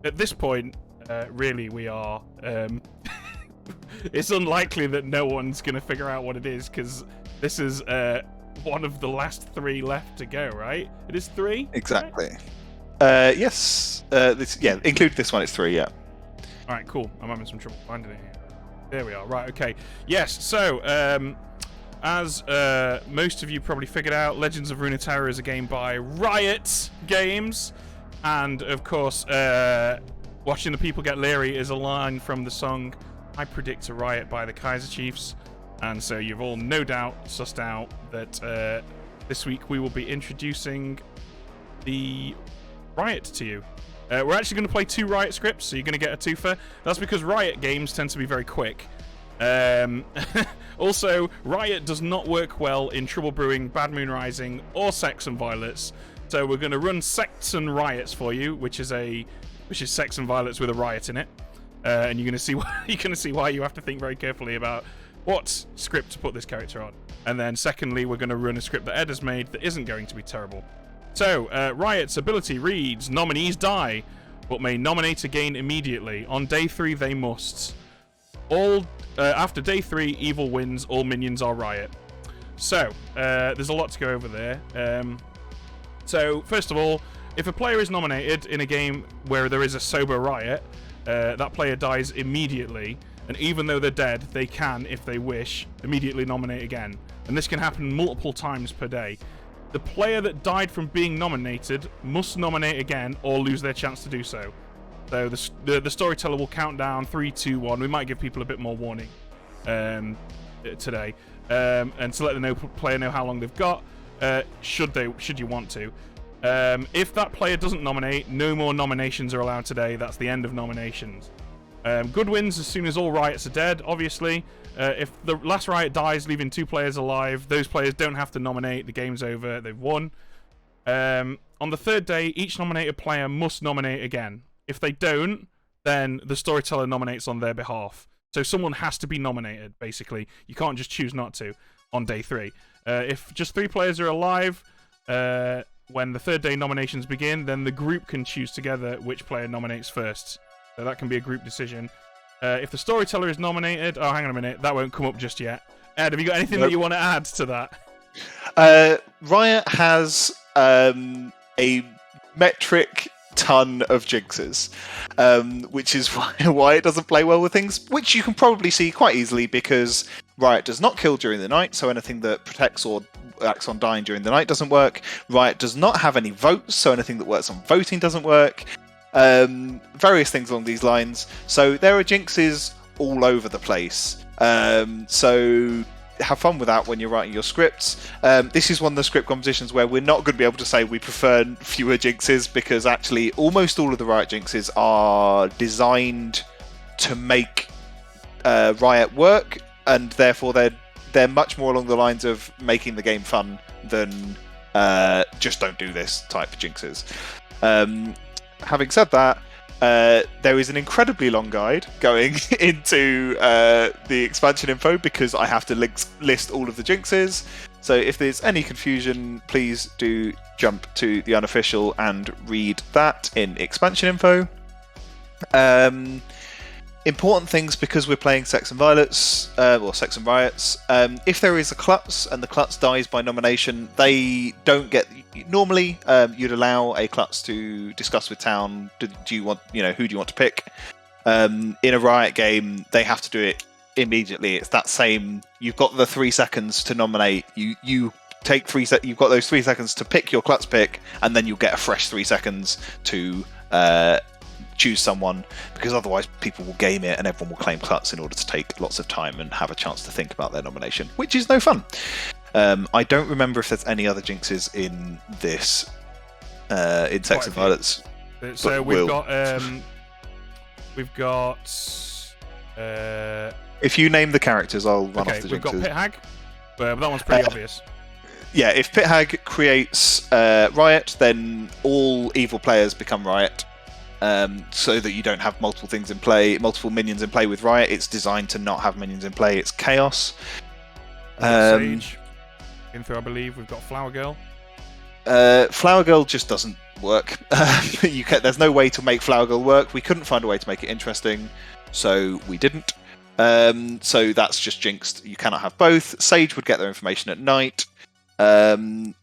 at this point, really, we are. It's unlikely that no one's going to figure out what it is, because this is one of the last 3 left to go, right? It is 3? Exactly. Yes. Include this one, it's 3, yeah. Alright, cool. I'm having some trouble finding it here. There we are. Right, okay. Yes, so, as most of you probably figured out, Legends of Runeterra is a game by Riot Games. And, of course, Watching the People Get Leery is a line from the song I Predict a Riot by the Kaiser Chiefs. And so you've all no doubt sussed out that this week we will be introducing the Riot to you. We're actually going to play 2 Riot scripts, so you're going to get a twofer. That's because Riot games tend to be very quick. Also, Riot does not work well in Trouble Brewing, Bad Moon Rising, or Sex and Violets. So we're going to run Sects and Riots for you, which is Sex and Violets with a riot in it. And you're going to see why you have to think very carefully about what script to put this character on. And then secondly, we're going to run a script that Ed has made that isn't going to be terrible. So, Riot's ability reads, nominees die, but may nominate again immediately. On day 3, they must. After day 3, evil wins, all minions are Riot. So, there's a lot to go over there. So, first of all, if a player is nominated in a game where there is a sober Riot, that player dies immediately, and even though they're dead, they can, if they wish, immediately nominate again. And this can happen multiple times per day. The player that died from being nominated must nominate again or lose their chance to do so. So the storyteller will count down 3, 2, 1. We might give people a bit more warning today, and to let the player know how long they've got, should you want to. If that player doesn't nominate, no more nominations are allowed today. That's the end of nominations. Good wins as soon as all Riots are dead, obviously. If the last Riot dies, leaving 2 players alive, those players don't have to nominate. The game's over. They've won. On the 3rd day, each nominated player must nominate again. If they don't, then the storyteller nominates on their behalf. So someone has to be nominated, basically. You can't just choose not to on day 3. If just 3 players are alive, when the 3rd day nominations begin, then the group can choose together which player nominates first. So that can be a group decision. If the storyteller is nominated... Oh, hang on a minute. That won't come up just yet. Ed, have you got anything that you want to add to that? Riot has a metric ton of jinxes, which is why it doesn't play well with things, which you can probably see quite easily because Riot does not kill during the night, so anything that protects or acts on dying during the night doesn't work. Riot does not have any votes, so anything that works on voting doesn't work. Various things along these lines. So there are jinxes all over the place. So have fun with that when you're writing your scripts. This is one of the script compositions where we're not going to be able to say we prefer fewer jinxes, because actually almost all of the Riot jinxes are designed to make Riot work, and therefore they're much more along the lines of making the game fun than just don't do this type of jinxes. Having said that, there is an incredibly long guide going into the expansion info because I have to list all of the jinxes. So if there's any confusion, please do jump to the unofficial and read that in expansion info. Important things, because we're playing Sex and Violets, or Sex and Riots. If there is a klutz and the klutz dies by nomination, they don't get. Normally, you'd allow a klutz to discuss with town. Do you want, who do you want to pick? In a Riot game, they have to do it immediately. It's that same. You've got the 3 seconds to nominate. You take 3 seconds. You've got those 3 seconds to pick your klutz pick, and then you'll get a fresh 3 seconds to choose someone, because otherwise people will game it and everyone will claim klutz in order to take lots of time and have a chance to think about their nomination, which is no fun. I don't remember if there's any other jinxes in this in Sex and Violets. So we've got if you name the characters, I'll run off the jinxes. We've got Pit Hag, but that one's pretty obvious. Yeah, if Pit Hag creates Riot, then all evil players become Riot. So that you don't have multiple things in play, multiple minions in play with Riot. It's designed to not have minions in play. It's chaos. Sage. In through, I believe we've got Flower Girl. Flower Girl just doesn't work. There's no way to make Flower Girl work. We couldn't find a way to make it interesting, so we didn't. So that's just jinxed. You cannot have both. Sage would get their information at night. Town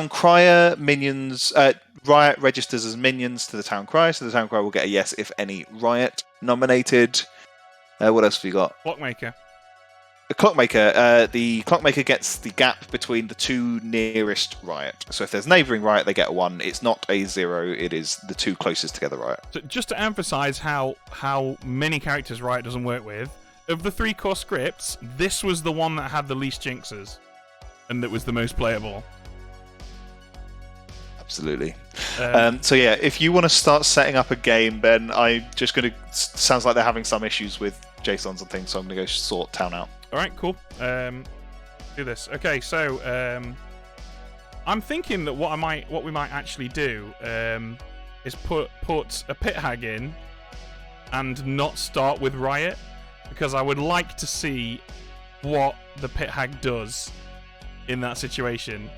Crier minions. Riot registers as minions to the Town Crier, so the Town Crier will get a yes if any Riot nominated. What else have we got? Clockmaker. The Clockmaker. The Clockmaker gets the gap between the two nearest Riot. So if there's neighbouring Riot, they get a 1. It's not a 0. It is the two closest together Riot. So just to emphasise how many characters Riot doesn't work with, of the 3 core scripts, this was the one that had the least jinxes, and that was the most playable. Absolutely. So yeah, if you want to start setting up a game, Ben, I'm just going to... Sounds like they're having some issues with JSONs and things, so I'm going to go sort Town out. Alright, cool. Do this. Okay, so I'm thinking that what we might actually do is put a pit hag in and not start with Riot, because I would like to see what the pit hag does in that situation.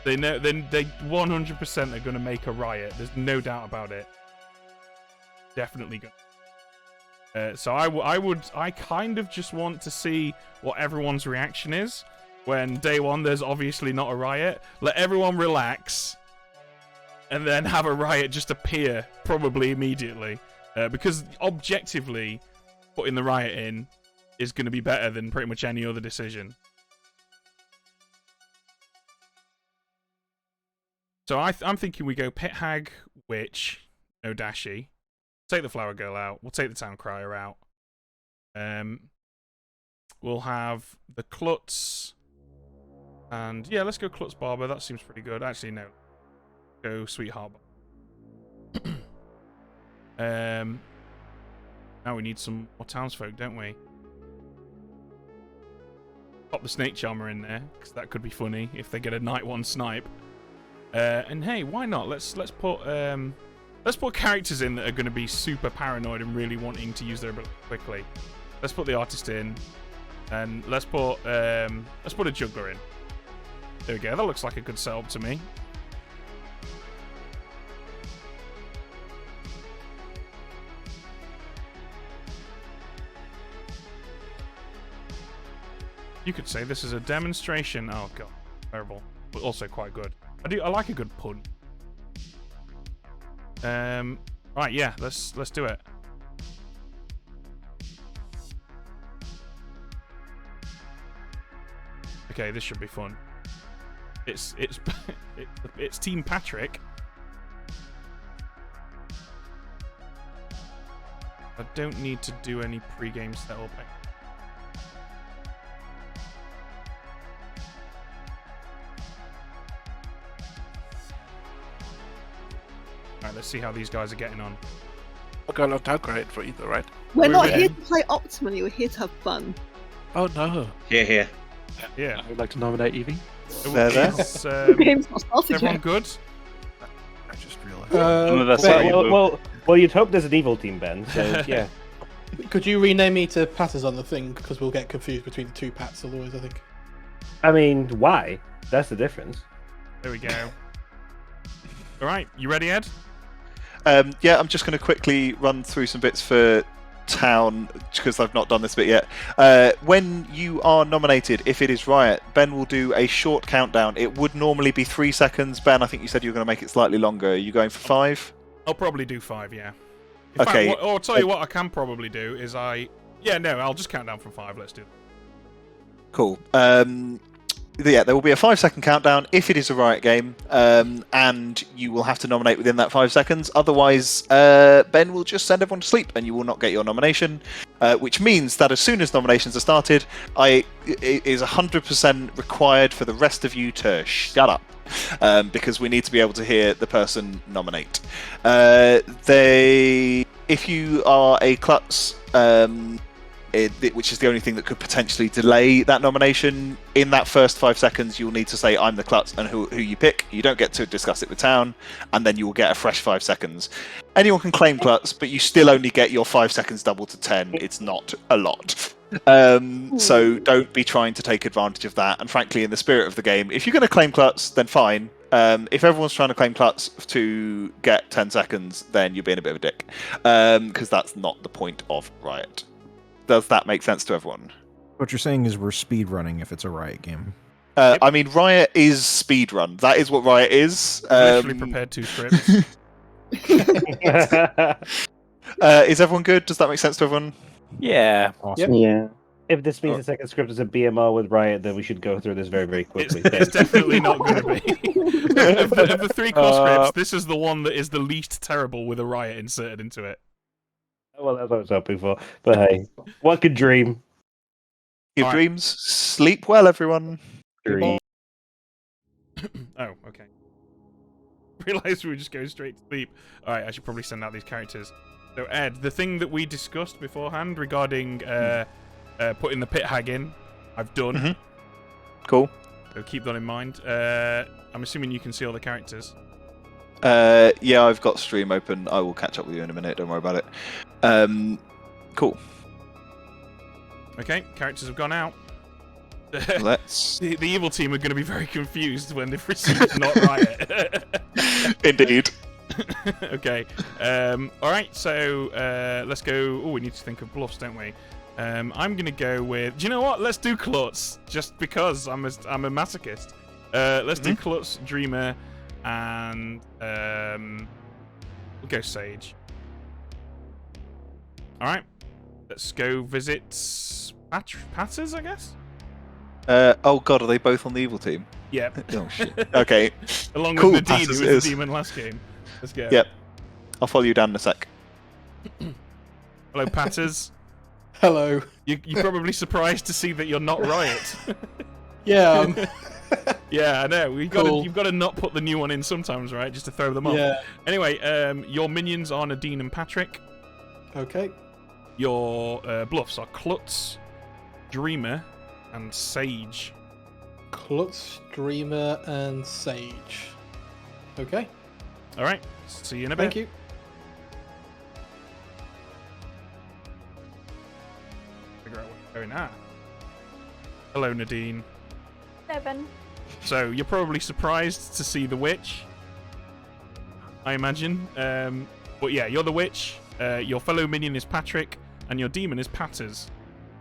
They know they 100% are going to make a Riot. There's no doubt about it. Definitely going. So I kind of just want to see what everyone's reaction is when day one there's obviously not a Riot. Let everyone relax, and then have a Riot just appear probably immediately, because objectively, putting the Riot in is going to be better than pretty much any other decision. So I'm thinking we go Pit Hag, Witch, no Dashi. Take the Flower Girl out. We'll take the Town Crier out. We'll have the Klutz. And yeah, let's go Klutz Barber. That seems pretty good. Actually, no. Go Sweetheart. Now we need some more townsfolk, don't we? Pop the Snake Charmer in there, because that could be funny if they get a Night 1 snipe. And hey, why not? Let's put characters in that are going to be super paranoid and really wanting to use their ability quickly. Let's put the artist in, and let's put a juggler in. There we go. That looks like a good setup to me. You could say this is a demonstration. Oh god, terrible, but also quite good. I like a good pun. Right, yeah, let's do it. Okay, this should be fun. It's Team Patrick. I don't need to do any pre-game setup. Alright, let's see how these guys are getting on. I'll go not that great for either, right? We're not here to play optimally, we're here to have fun. Oh no. Here. Yeah. I would like to nominate Evie. The game's not started everyone yet. good? I just realized. Well, you'd hope there's an evil team, Ben, so yeah. Could you rename me to Patters on the thing? Because we'll get confused between the two Pats otherwise, I think. I mean, why? That's the difference. There we go. Alright, you ready, Ed? Yeah, I'm just going to quickly run through some bits for Town, because I've not done this bit yet. When you are nominated, if it is Riot, Ben will do a short countdown. It would normally be 3 seconds. Ben, I think you said you were going to make it slightly longer. Are you going for 5? I'll probably do 5, yeah. In Okay. fact, I'll tell you what I can probably do is I'll just count down from 5. Let's do that. Cool. Yeah, there will be a 5-second countdown if it is a Riot game, and you will have to nominate within that 5 seconds. Otherwise, Ben will just send everyone to sleep, and you will not get your nomination. Which means that as soon as nominations are started, it is 100% required for the rest of you to shut up, because we need to be able to hear the person nominate. If you are a klutz, which is the only thing that could potentially delay that nomination, in that first 5 seconds you'll need to say I'm the klutz and who you pick. You don't get to discuss it with Town, and then you will get a fresh 5 seconds. Anyone can claim klutz, but you still only get your 5 seconds doubled to 10. It's not a lot. So don't be trying to take advantage of that. And frankly, in the spirit of the game, if you're going to claim klutz, then fine. If everyone's trying to claim Klutz to get 10 seconds, then you're being a bit of a dick. Because that's not the point of Riot. Does that make sense to everyone? What you're saying is we're speed running if it's a Riot game. I mean, Riot is speedrun. That is what Riot is. Literally prepared 2 scripts. Is everyone good? Does that make sense to everyone? Yeah. Awesome. Yeah. If this means the second script is a BMR with Riot, then we should go through this very, very quickly. It's definitely not going to be. of the 3 core scripts, this is the one that is the least terrible with a Riot inserted into it. Well, that's what I was hoping for. But hey, one could dream. Your dreams. Sleep well, everyone. Dream. Oh, okay. Realised we were just going straight to sleep. Alright, I should probably send out these characters. So, Ed, the thing that we discussed beforehand regarding putting the pit hag in, I've done. Mm-hmm. Cool. So keep that in mind. I'm assuming you can see all the characters. Yeah, I've got stream open. I will catch up with you in a minute. Don't worry about it. Cool. Okay, characters have gone out. Let's. The evil team are going to be very confused when they've received not Riot. Indeed. Okay. Alright, so let's go. Oh, we need to think of bluffs, don't we? I'm going to go with. Do you know what? Let's do Klutz, just because I'm a masochist. Let's do Klutz, Dreamer, and we'll go Sage. Alright. Let's go visit Patters, I guess? Oh god, are they both on the evil team? Yep. Oh shit. Okay. Along Cool, with Nadine, Patters who was is. the demon last game. Let's go. Yep. I'll follow you down in a sec. Hello, Patters. Hello. You're probably surprised to see that you're not Riot. Yeah. Yeah, I know. You've Cool. got to not put the new one in sometimes, right? Just to throw them off. Yeah. Anyway, your minions are Nadine and Patrick. Okay. Your bluffs are Klutz, Dreamer, and Sage. Klutz, Dreamer, and Sage. Okay. All right. See you in a bit. Thank you. Figure out what's going on. Hello, Nadine. Seven. So you're probably surprised to see the witch, I imagine. But yeah, you're the witch. Your fellow minion is Patrick, and your demon is Patters.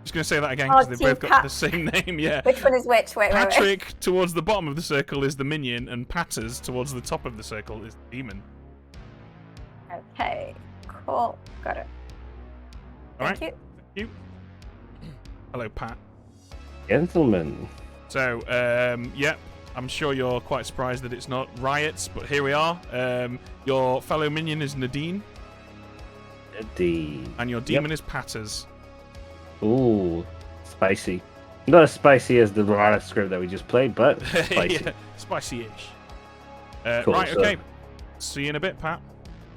Just gonna say that again because they've both got the same name. Yeah. Which one is which? Wait. Patrick towards the bottom of the circle is the minion, and Patters towards the top of the circle is the demon. Okay. Cool. Got it. All Thank right. you. Thank you. Hello, Pat. Gentlemen. So, yep, I'm sure you're quite surprised that it's not Riots, but here we are. Your fellow minion is Nadine. Nadine. And your demon is Patters. Ooh, spicy. Not as spicy as the Riot script that we just played, but spicy. Yeah, spicy-ish. Cool, right, so- okay. See you in a bit, Pat.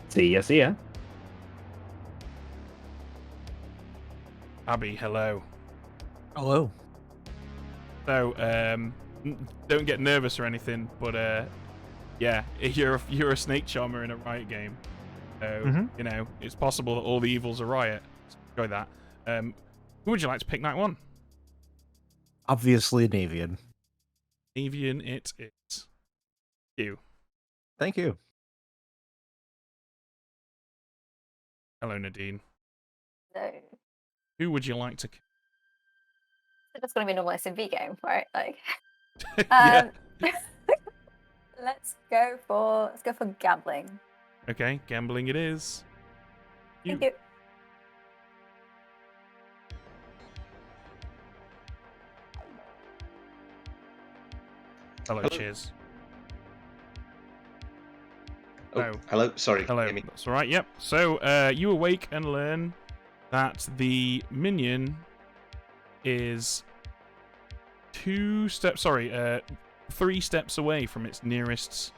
See ya. Abby, hello. Hello. So, don't get nervous or anything, but yeah, you're a snake charmer in a Riot game. So, you know, it's possible that all the evils are Riot. So enjoy that. Who would you like to pick night 1? Obviously an avian. Avian, it is. You. Thank you. Hello, Nadine. So Who would you like to? that's gonna be a normal SMV game, right? Like. Yeah. Let's go for gambling. Okay, gambling it is. Thank you. Hello, cheers. Oh, hello. Sorry. Hello. Hear me? That's all right. Yep. So you awake and learn that the minion is 3 steps away from its nearest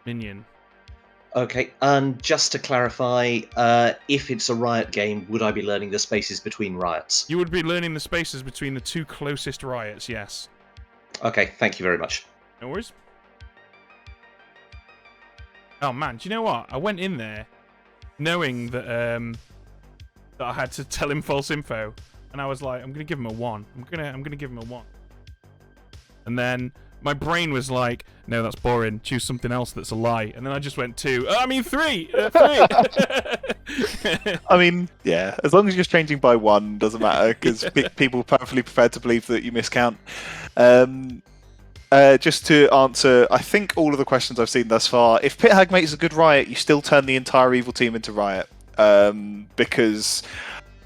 minion. Okay, and just to clarify, if it's a Riot game, would I be learning the spaces between riots? You would be learning the spaces between the 2 closest riots, yes. Okay, thank you very much. No worries. Oh man, do you know what? I went in there knowing that that I had to tell him false info, and I was like, I'm gonna give him a 1. I'm gonna give him a 1. And then my brain was like, no, that's boring. Choose something else that's a lie. And then I just went 2. I mean 3. 3. I mean, yeah. As long as you're changing by 1, doesn't matter because people are perfectly prepared to believe that you miscount. Just to answer, I think all of the questions I've seen thus far. If Pithag makes a good Riot, you still turn the entire evil team into Riot because.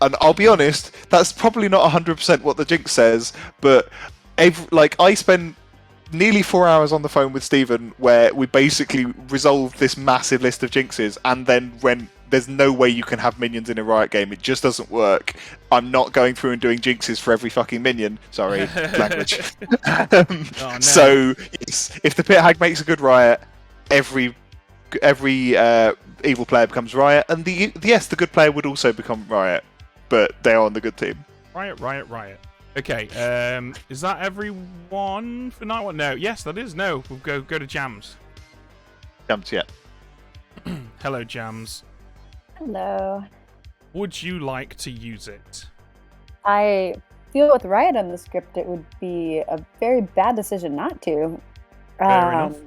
And I'll be honest, that's probably not 100% what the Jinx says, but I spent nearly 4 hours on the phone with Stephen where we basically resolved this massive list of Jinxes and then went, there's no way you can have minions in a Riot game, it just doesn't work. I'm not going through and doing Jinxes for every fucking minion. Sorry, language. No. So, yes, if the Pit Hag makes a good Riot, every evil player becomes Riot, and the good player would also become Riot. But they are on the good team. Riot. Okay, is that everyone for night one? No, yes, that is. No, we'll go to Jams. Jams, yeah. Hello, Jams. Hello. Would you like to use it? I feel with Riot on the script, it would be a very bad decision not to. Fair enough.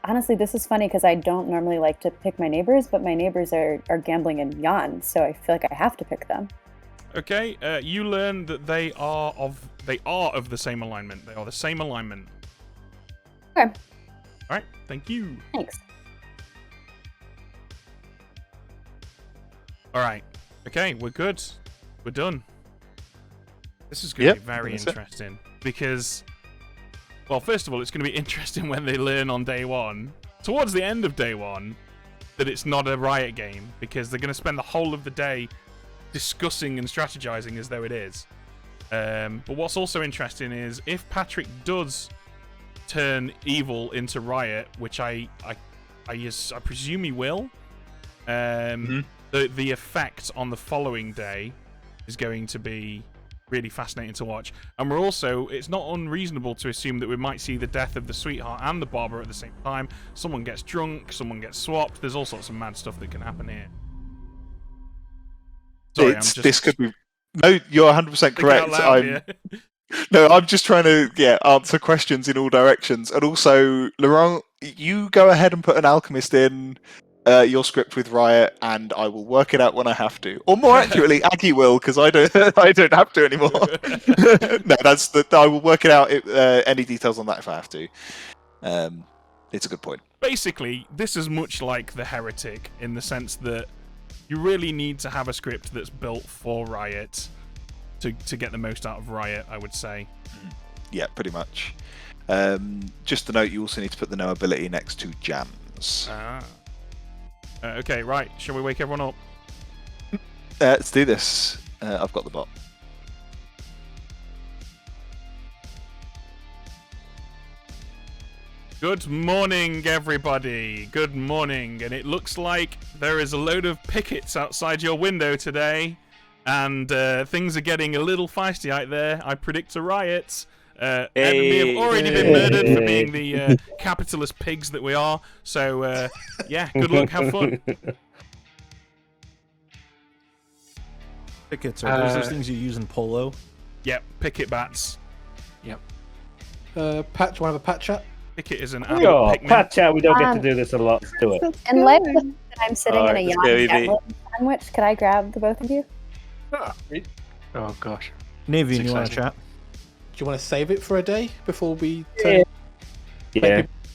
Honestly, this is funny because I don't normally like to pick my neighbors, but my neighbors are gambling in Yon, so I feel like I have to pick them. Okay, you learn that they are of the same alignment. They are the same alignment. Okay. All right, thank you. Thanks. All right. Okay, we're good. We're done. This is going to be very interesting because. Well, first of all, it's going to be interesting when they learn on day 1, towards the end of day 1, that it's not a Riot game, because they're going to spend the whole of the day discussing and strategizing as though it is. But what's also interesting is if Patrick does turn evil into Riot, which I presume he will, the effect on the following day is going to be really fascinating to watch. And we're also, it's not unreasonable to assume that we might see the death of the sweetheart and the barber at the same time. Someone gets drunk, someone gets swapped. There's all sorts of mad stuff that can happen here. Sorry, This could be... No, you're 100% correct. No, I'm just trying to answer questions in all directions. And also, Laurent, you go ahead and put an alchemist in your script with Riot, and I will work it out when I have to. Or more accurately, Aggie will, because I don't have to anymore. No, I will work it out. Any details on that if I have to. It's a good point. Basically, this is much like The Heretic in the sense that you really need to have a script that's built for Riot to get the most out of Riot, I would say. Yeah, pretty much. Just to note, you also need to put the no ability next to Jams. Okay, right. Shall we wake everyone up? Let's do this. I've got the bot. Good morning, everybody. Good morning. And it looks like there is a load of pickets outside your window today. And things are getting a little feisty out there. I predict a riot. Ed and me have already been murdered for being the capitalist pigs that we are. So, yeah, good luck. Have fun. Pickets are those things you use in polo? Yep, picket bats. Yep. Pat, do you want to have a pat chat? Picket is an adult pigment. Pat chat, we don't get to do this a lot. Let's do it. And like that I'm sitting in a yawn sandwich, could I grab the both of you? Oh gosh. Navy, you want to chat? Do you want to save it for a day before we turn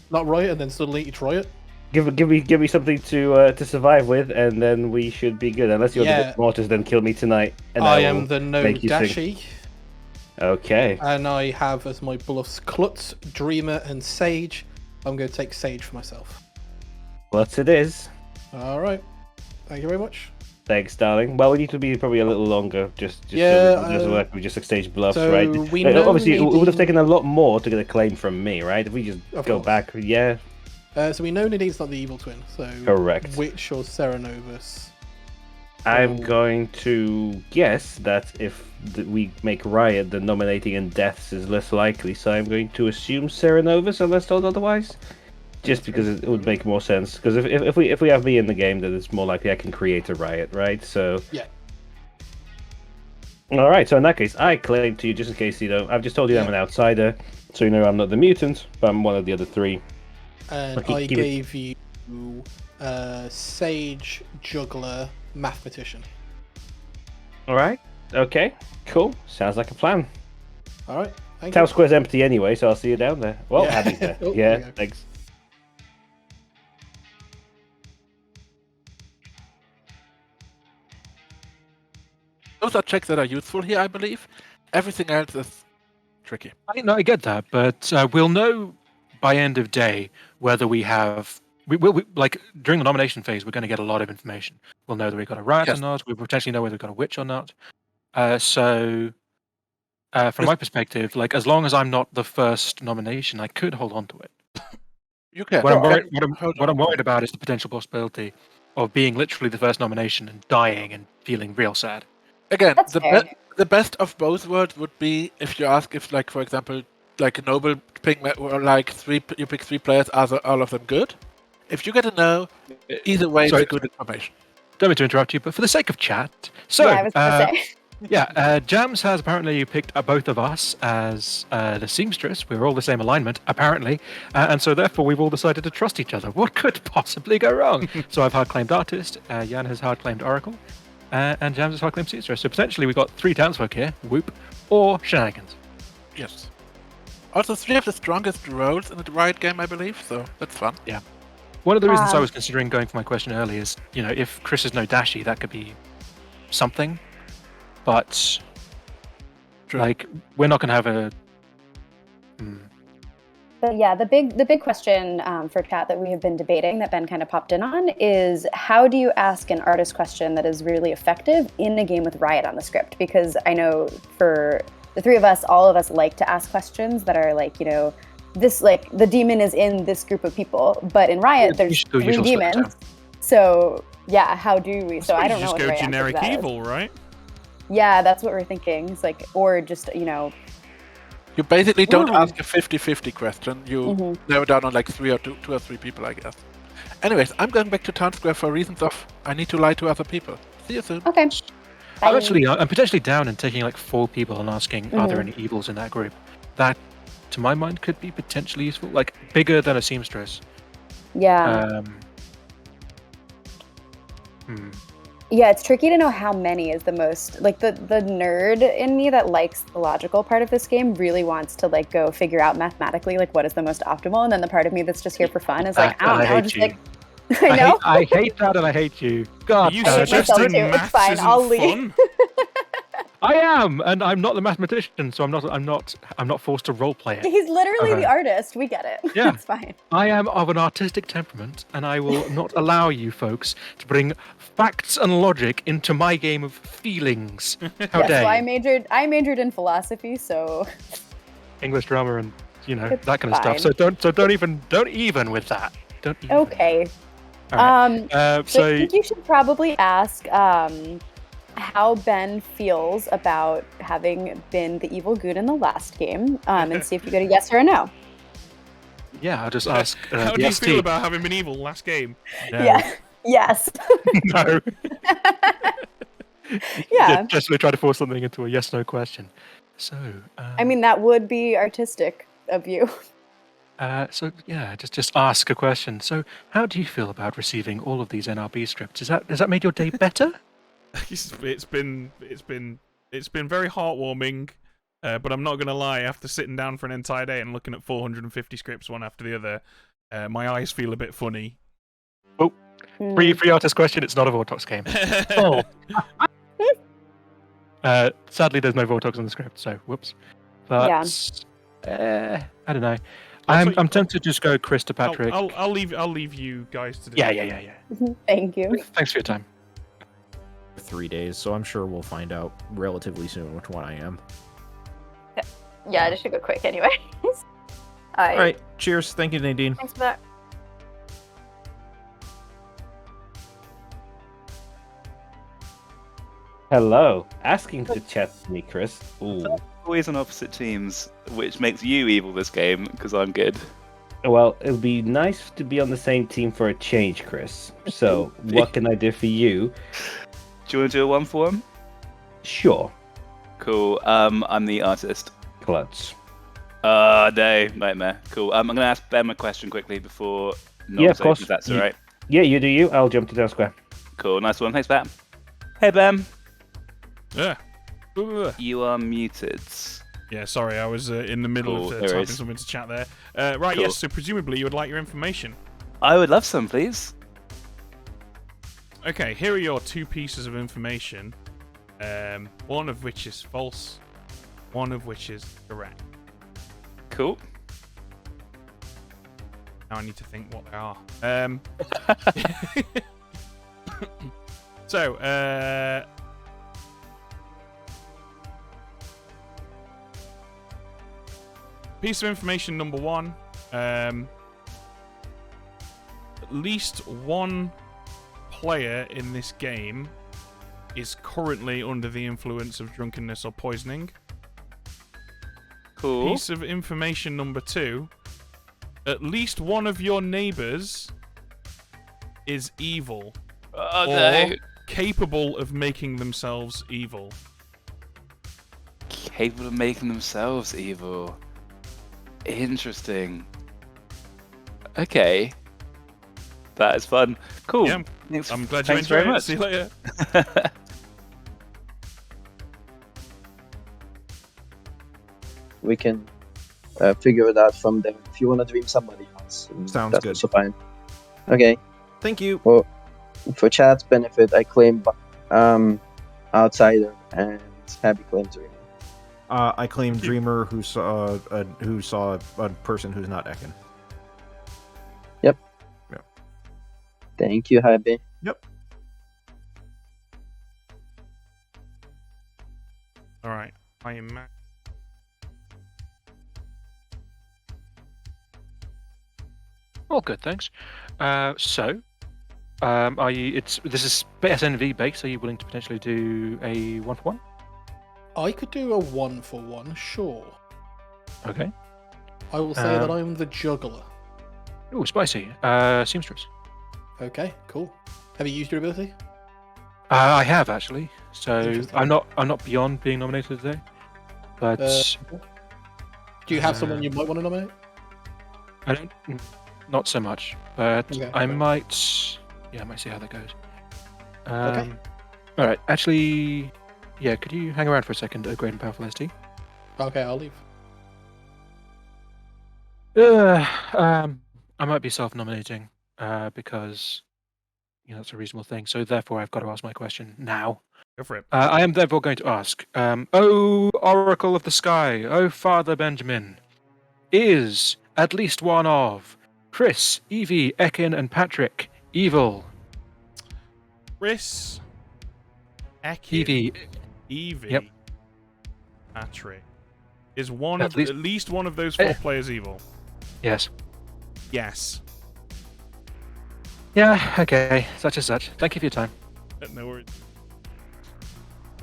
not Riot and then suddenly it's Riot? Give me something to survive with, and then we should be good. Unless you're the Mortars, then kill me tonight. And I am the gnome Dashi. Okay. And I have as my bluffs Klutz, Dreamer, and Sage. I'm going to take Sage for myself. Klutz it is. All right. Thank you very much. Thanks, darling. Well, we need to be probably a little longer, just work. We just exchange bluffs, so right? Obviously, it would have Nadine... taken a lot more to get a claim from me, right? If we just go back, yeah. So we know Nadine's not the evil twin. So correct. Witch or Serenovus? I'm going to guess that if we make Riot, the nominating in deaths is less likely. So I'm going to assume Serenovus, unless told otherwise. Just because it would make more sense. Because if we have me in the game, then it's more likely I can create a Riot, right? So yeah. All right. So in that case, I claim to you, just in case you don't. I've just told you I'm an outsider. So you know I'm not the mutant, but I'm one of the other three. And Okay, I give it- gave you Sage, Juggler, Mathematician. Alright, okay, cool. Sounds like a plan. Alright, thank Town you. Square's empty anyway, so I'll see you down there. Well, Yeah. Abby's there. Oh, Yeah, there you go. thanks. Those are checks that are useful here, I believe. Everything else is tricky. I get that, but we'll know by end of day whether we have. We like during the nomination phase, we're going to get a lot of information. We'll know that we've got a riot Yes. or not. We'll potentially know whether we've got a witch or not. So, from my perspective, like as long as I'm not the first nomination, I could hold on to it. You can. What I'm Okay, worried, hold what on. I'm worried about is the potential possibility of being literally the first nomination and dying and feeling real sad. Again, That's fair. the best of both worlds would be if you ask if, like, for example, like a noble pick, or like you pick 3 players, are all of them good? If you get a no, either way, Sorry. it's good information. Don't mean to interrupt you, but for the sake of chat, so yeah, I was gonna say. Jams has apparently picked both of us as the seamstress. We're all the same alignment, apparently, and so therefore we've all decided to trust each other. What could possibly go wrong? So I've hard claimed artist, Jan has hard claimed oracle, and Jams has hard claimed seamstress. So potentially we've got 3 townsfolk here, whoop, or shenanigans. Yes. Also, 3 of the strongest roles in the Riot game, I believe, so that's fun. Yeah. One of the reasons I Um, was considering going for my question earlier is, if Chris is no Dashi, that could be something, but True. like we're not going to have a. But yeah, the big question for chat that we have been debating that Ben kind of popped in on is how do you ask an artist question that is really effective in a game with Riot on the script? Because I know for the 3 of us, all of us like to ask questions that are like, this like the demon is in this group of people, but in Riot there's 3 demons. So yeah, how do we? So I don't know. Just what the go right answer to generic that is. evil, right? Yeah, that's what we're thinking. It's like, or just You basically don't Ooh. ask a 50-50 question. You narrow down on like 2 or 3 people, I guess. Anyways, I'm going back to Town Square for reasons of I need to lie to other people. See you soon. Okay. I'm potentially down in taking like 4 people and asking, are there any evils in that group? That, to my mind, could be potentially useful. Like bigger than a seamstress. Yeah. Yeah, it's tricky to know how many is the most. Like the nerd in me that likes the logical part of this game really wants to like go figure out mathematically like what is the most optimal, and then the part of me that's just here for fun is like, I don't know, just like I know. I hate that, and I hate you. God, You I hate myself suggesting too. It's maths fine, isn't I'll leave. fun? I am, and I'm not the mathematician, so I'm not forced to roleplay it. He's literally the artist. We get it. Yeah. It's fine. I am of an artistic temperament, and I will not allow you folks to bring facts and logic into my game of feelings. How Yeah, dare so you? I majored in philosophy, so English drama and It's that kind of stuff. fine. So don't even with that. Don't even. okay. All right. So I So think you should probably ask how Ben feels about having been the evil goon in the last game, and see if you get a yes or a no. yeah, I'll just ask. How the do you ST. feel about having been evil last game? No. Yeah. Yes. No. Yeah. Just try to force something into a yes/no question. So. I mean, that would be artistic of you. So yeah, just ask a question. So, how do you feel about receiving all of these NRB scripts? Has that made your day better? It's been very heartwarming, but I'm not gonna lie. After sitting down for an entire day and looking at 450 scripts one after the other, my eyes feel a bit funny. Oh, free artist question. It's not a Vortox game. Oh. Sadly, there's no Vortox on the script, so whoops. But I don't know. I'm tempted to just go Chris to Patrick. I'll leave you guys to decide. Yeah. Thank you. Thanks for your time. 3 days, so I'm sure we'll find out relatively soon which one I am. Yeah, this should go quick anyway. All right, cheers. Thank you, Nadine. Thanks for that. Hello. Asking to chat with me, Chris. Ooh. Always on opposite teams, which makes you evil this game, because I'm good. Well, it would be nice to be on the same team for a change, Chris. So, what can I do for you? Do you want to do a 1-for-1? Sure. Cool. I'm the artist. Klutz. Oh, no, nightmare. Cool. I'm going to ask Ben a question quickly before... Yeah, of course. If that's all right. Yeah, you do you. I'll jump to the square. Cool, nice one. Thanks, Ben. Hey, Ben. Yeah. You are muted. Yeah, sorry, I was in the middle of typing something to chat there. Right, Cool. yes, so presumably you would like your information. I would love some, please. Okay, here are your 2 pieces of information. One of which is false, one of which is correct. Cool. Now I need to think what they are. So, piece of information number 1. At least one player in this game is currently under the influence of drunkenness or poisoning. Cool. Piece of information number 2. At least one of your neighbors is evil. Oh, or no. capable of making themselves evil. Capable of making themselves evil. Interesting. Okay. That is fun. Cool. Yeah, Thanks, I'm glad you thanks very enjoyed it. much. See you later. We can figure it out from there. If you want to dream somebody else, Sounds that's good. also fine. Okay. Thank you. For chat's benefit, I claim outsider and Happy claim dreamer. I claim Dreamer who saw a person who's not Ekin. Yep. Yeah. Thank you, Happy. Yep. All right. I am Matt. All good, thanks. So, are you? This is SNV based. Are you willing to potentially do a 1-for-1? I could do a 1-for-1, sure. Okay. I will say that I'm the juggler. Oh, spicy. Seamstress. Okay, cool. Have you used your ability? I have actually. So Interesting. I'm not beyond being nominated today, but Do you have someone you might want to nominate? I don't. Not so much, but Okay, I okay. might. Yeah, I might see how that goes. Okay. All right. Actually, yeah. Could you hang around for a second, Great and Powerful ST? Okay, I'll leave. I might be self-nominating because that's a reasonable thing. So therefore, I've got to ask my question now. Go for it. I am therefore going to ask, O Oracle of the Sky, O Father Benjamin, is at least one of Chris, Evie, Ekin, and Patrick evil? Chris, Ekin, Evie, Yep. Patrick. Is one At of least- at least one of those 4 players evil? Yes. Yes. Yeah, okay. Such as such. Thank you for your time. No worries.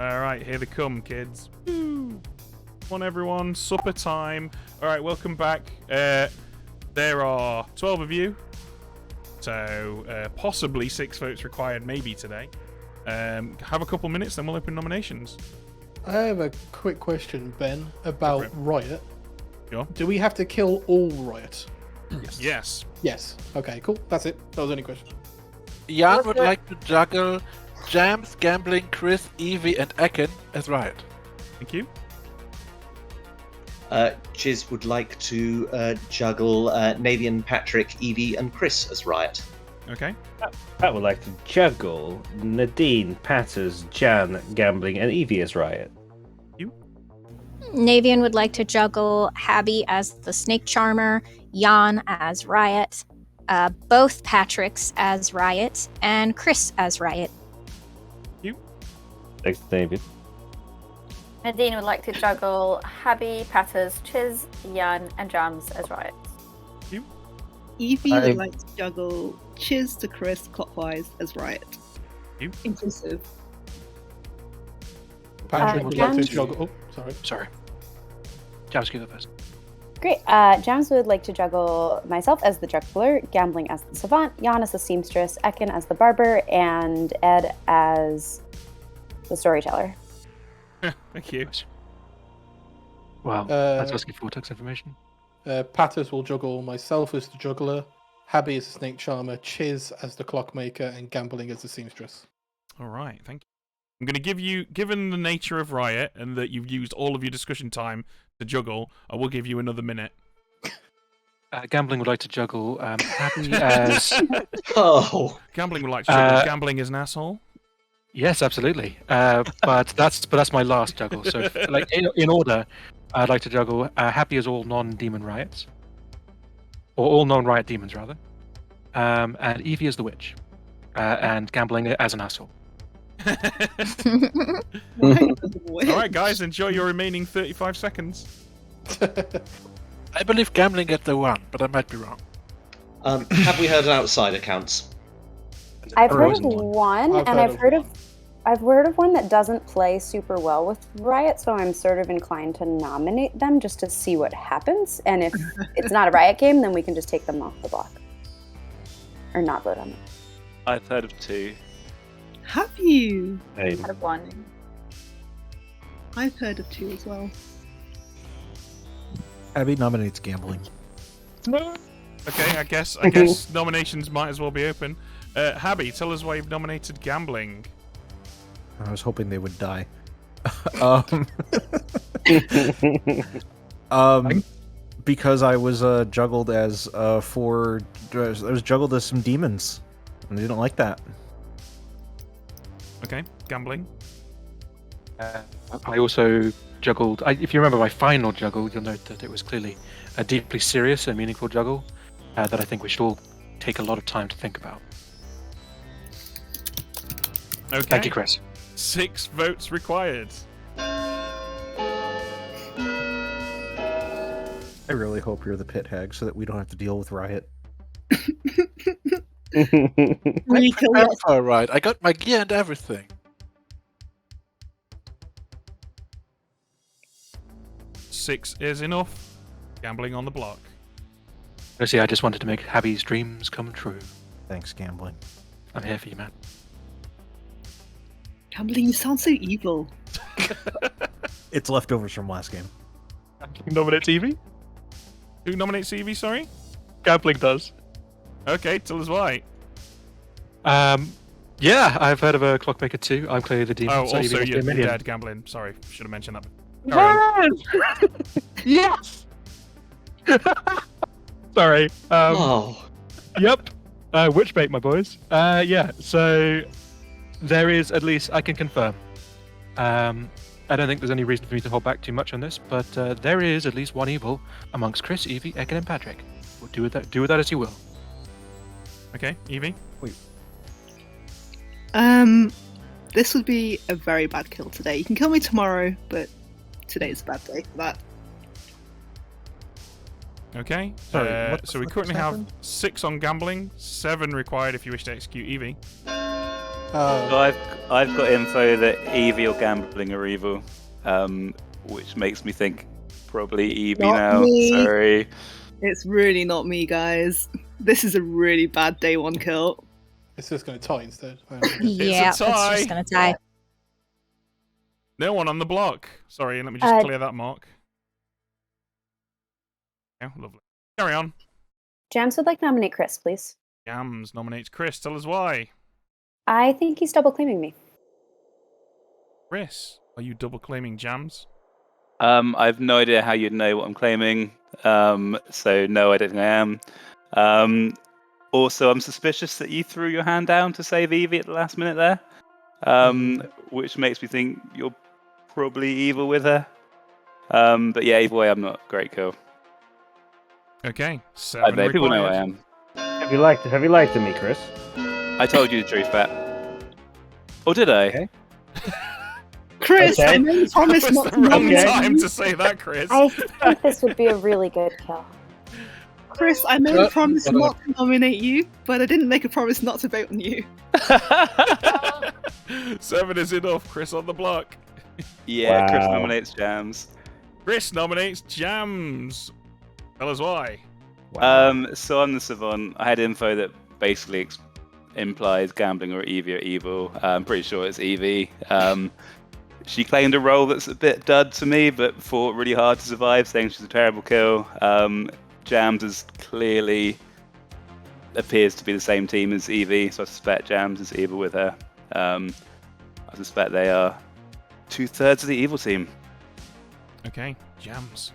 Alright, here they come, kids. Woo! Come on, everyone. Supper time. Alright, welcome back. There are 12 of you. So, possibly 6 votes required, maybe today. Have a couple minutes, then we'll open nominations. I have a quick question, Ben, about Riot. Sure. Do we have to kill all Riot? Yes. Yes. Okay, cool. That's it. That was the only question. Jan would like to juggle Jams, Gambling, Chris, Evie, and Ekin as Riot. Thank you. Chiz would like to juggle Navian, Patrick, Evie, and Chris as Riot. Okay. I would like to juggle Nadine, Patters, Jan, Gambling, and Evie as Riot. Navian would like to juggle Habby as the Snake Charmer, Jan as Riot, both Patricks as Riot, and Chris as Riot. Thanks, David. Nadine would like to juggle Habby, Patters, Chiz, Jan, and Jams as Riot. Evie would like to juggle Chiz to Chris clockwise as Riot. Inclusive. Patrick would like to Jams- juggle. Oh, sorry. Jams, go first. Great. Jams would like to juggle myself as the juggler, Gambling as the savant, Jan as the seamstress, Ekin as the barber, and Ed as the storyteller. Thank you. Well, that's asking for tax information. Patters will juggle myself as the juggler, Habby as the snake charmer, Chiz as the clockmaker, and Gambling as the seamstress. All right, thank you. I'm going to give you, given the nature of Riot and that you've used all of your discussion time to juggle, I will give you another minute. Gambling would like to juggle Happy as... Oh! Gambling would like to juggle Gambling as an asshole? Yes, absolutely. But that's my last juggle. So, like in order, I'd like to juggle Happy as all non-demon riots, or all non-riot demons rather, and Evie as the witch, and Gambling as an asshole. All right, guys, enjoy your remaining 35 seconds. I believe Gambling gets the one, but I might be wrong. Have we heard outsider counts? I've heard of one, and I've heard of one that doesn't play super well with Riot, so I'm sort of inclined to nominate them just to see what happens. And if it's not a Riot game, then we can just take them off the block. Or not vote on them. I've heard of 2. Have you? I've heard of 1. I've heard of 2 as well. Abby nominates Gambling. Okay, I guess nominations might as well be open. Habby, tell us why you've nominated Gambling. I was hoping they would die. Because I was juggled as I was juggled as some demons, and they didn't like that. Okay, Gambling. I also juggled. If you remember my final juggle, you'll note that it was clearly a deeply serious and meaningful juggle that I think we should all take a lot of time to think about. Okay. Thank you, Chris. 6 votes required. I really hope you're the pit hag so that we don't have to deal with Riot. Right, I got my gear and everything. 6 is enough. Gambling on the block. Lucy, I just wanted to make Habby's dreams come true. Thanks, Gambling. I'm here for you, man. Gambling, you sound so evil. It's leftovers from last game. Gambling nominates Evie? Who nominates Evie, sorry? Gambling does. Okay, tell us why. Yeah, I've heard of a Clockmaker too. I'm clearly the demon. Oh, so also, Evie you're must be a minion. dead, Gambling. Sorry, should have mentioned that. Yes! Sorry. Oh. Yep. Witchbait, my boys. Yeah, so there is at least, I can confirm. I don't think there's any reason for me to hold back too much on this, but there is at least one evil amongst Chris, Evie, Ekin, and Patrick. We'll do with that as you will. Okay, Evie? Wait. This would be a very bad kill today. You can kill me tomorrow, but today's a bad day for that. Okay, Sorry, so we currently have 6 on Gambling, 7 required if you wish to execute Evie. So I've got info that Evie or Gambling are evil, which makes me think probably Evie Not now. me. Sorry. It's really not me, guys. This is a really bad day 1 kill. It's just going to tie instead. Yeah, It's a tie. just gonna tie. No one on the block. Sorry, let me just clear that mark. Yeah, lovely. Carry on. Jams would like to nominate Chris, please. Jams nominates Chris. Tell us why. I think he's double claiming me. Chris, are you double claiming Jams? I've no idea how you'd know what I'm claiming. So no, I don't think I am. Also, I'm suspicious that you threw your hand down to save Evie at the last minute there, which makes me think you're probably evil with her. But yeah, either way, I'm not great kill. Okay, 7 I people know I required. am. Have you lied to me, Chris? I told you the truth, Pat. Or did I? Okay. Chris, Okay. I made a promise That was not the to wrong nominate time you. to say that, Chris. I think this would be a really good kill. Chris, I made a promise not to nominate you, but I didn't make a promise not to vote on you. 7 is enough. Chris on the block. Yeah, Chris Wow. nominates Jams. Chris nominates Jams. Tell us why. So I'm the Savant. I had info that basically implies Gambling or Evie are evil. I'm pretty sure it's Evie. She claimed a role that's a bit dud to me, but fought really hard to survive, saying she's a terrible kill. Jams is clearly appears to be the same team as Evie, so I suspect Jams is evil with her. I suspect they are 2/3 of the evil team. Okay, Jams.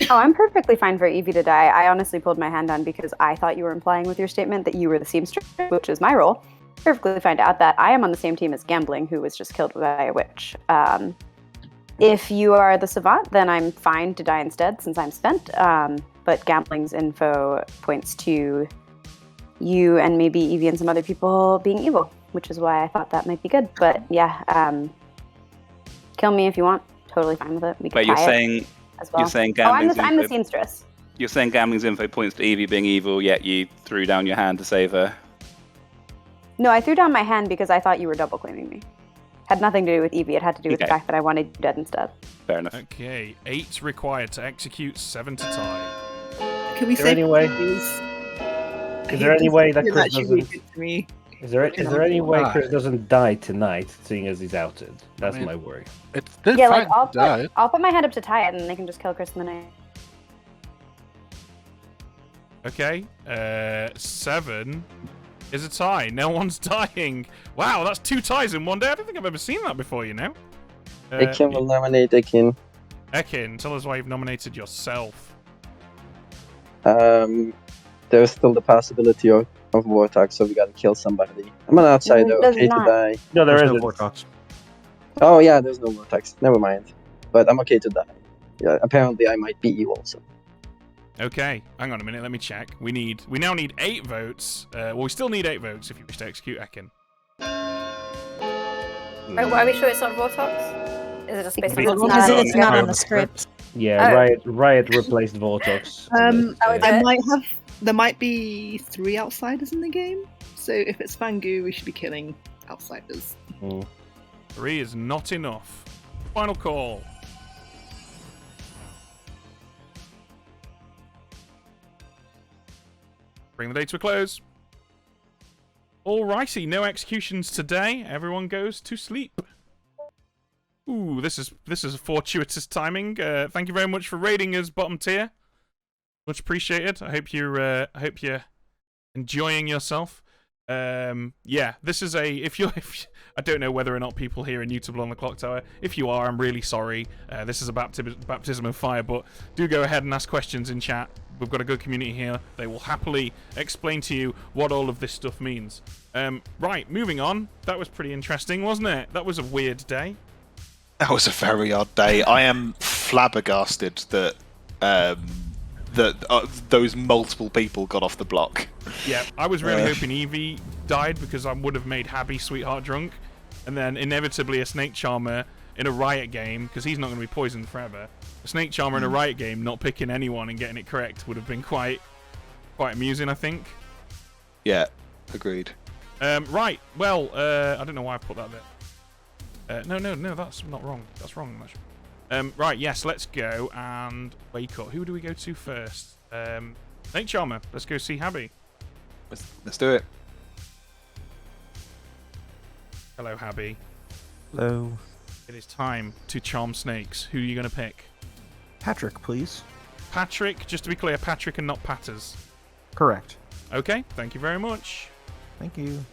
Oh, I'm perfectly fine for Evie to die. I honestly pulled my hand on because I thought you were implying with your statement that you were the seamstress, which is my role. Perfectly fine to add that. I am on the same team as Gambling, who was just killed by a witch. If you are the savant, then I'm fine to die instead since I'm spent. But Gambling's info points to you and maybe Evie and some other people being evil, which is why I thought that might be good. But yeah, kill me if you want. Totally fine with it. We can But you're tie it saying as well. you're saying Oh, I'm Gambling's the info. seamstress. You're saying Gambling's info points to Evie being evil, yet you threw down your hand to save her. No, I threw down my hand because I thought you were double claiming me. Had nothing to do with Evie. It had to do with the Okay. fact that I wanted you dead instead. Fair enough. Okay, 8 required to execute, 7 to tie. Can we Is there say any way- please? Is there any way that It's Chris actually doesn't? really good to me. Is there any way Chris doesn't die tonight, seeing as he's outed? That's I mean, my worry. It's still Yeah, fine like I'll to die. put my hand up to tie it, and they can just kill Chris in the night. Okay, 7 is a tie. No one's dying. Wow, that's 2 ties in one day. I don't think I've ever seen that before, you know? Ekin will nominate Ekin. Ekin, tell us why you've nominated yourself. There's still the possibility of Vortex, so we gotta kill somebody. I'm an outsider, No, there's okay not. to die. No, There's isn't. no Vortex. Oh yeah, there's no Vortex. Never mind. But I'm okay to die. Yeah, apparently I might beat you also. Okay, hang on a minute, let me check. We now need 8 votes. Well, we still need 8 votes if you wish to execute Ekin. Wait, why are we sure it's not Vortox? Is it just based on Because what's Because not it's not on the script. Yeah, Oh. Riot replaced Vortex. Oh, is I it? might have. There might be 3 outsiders in the game, so if it's Fangu, we should be killing outsiders. 3 is not enough. Final call. Bring the day to a close. Alrighty, no executions today. Everyone goes to sleep. Ooh, this is fortuitous timing. Thank you very much for raiding us, bottom tier. Much appreciated. I hope you're enjoying yourself. Yeah, this is a I don't know whether or not people here are new to Blood on the Clocktower. If you are, I'm really sorry. This is a baptism of fire, but do go ahead and ask questions in chat. We've got a good community here. They will happily explain to you what all of this stuff means. Right, moving on. That was pretty interesting, wasn't it? That was a weird day. That was a very odd day. I am flabbergasted that those multiple people got off the block. Yeah, I was really hoping Evie died because I would have made Habby sweetheart drunk, and then inevitably a Snake Charmer in a Riot game, because he's not going to be poisoned forever. A Snake Charmer in a Riot game not picking anyone and getting it correct would have been quite amusing, I think. Yeah, agreed. Right, well, I don't know why I put that there. No, that's not wrong. That's wrong, actually. Right, yes, let's go and wake up. Who do we go to first? Snake Charmer. Let's go see Habby. Let's do it. Hello, Habby. Hello. It is time to charm snakes. Who are you going to pick? Patrick, please. Patrick, just to be clear, Patrick and not Patters. Correct. Okay, thank you very much. Thank you.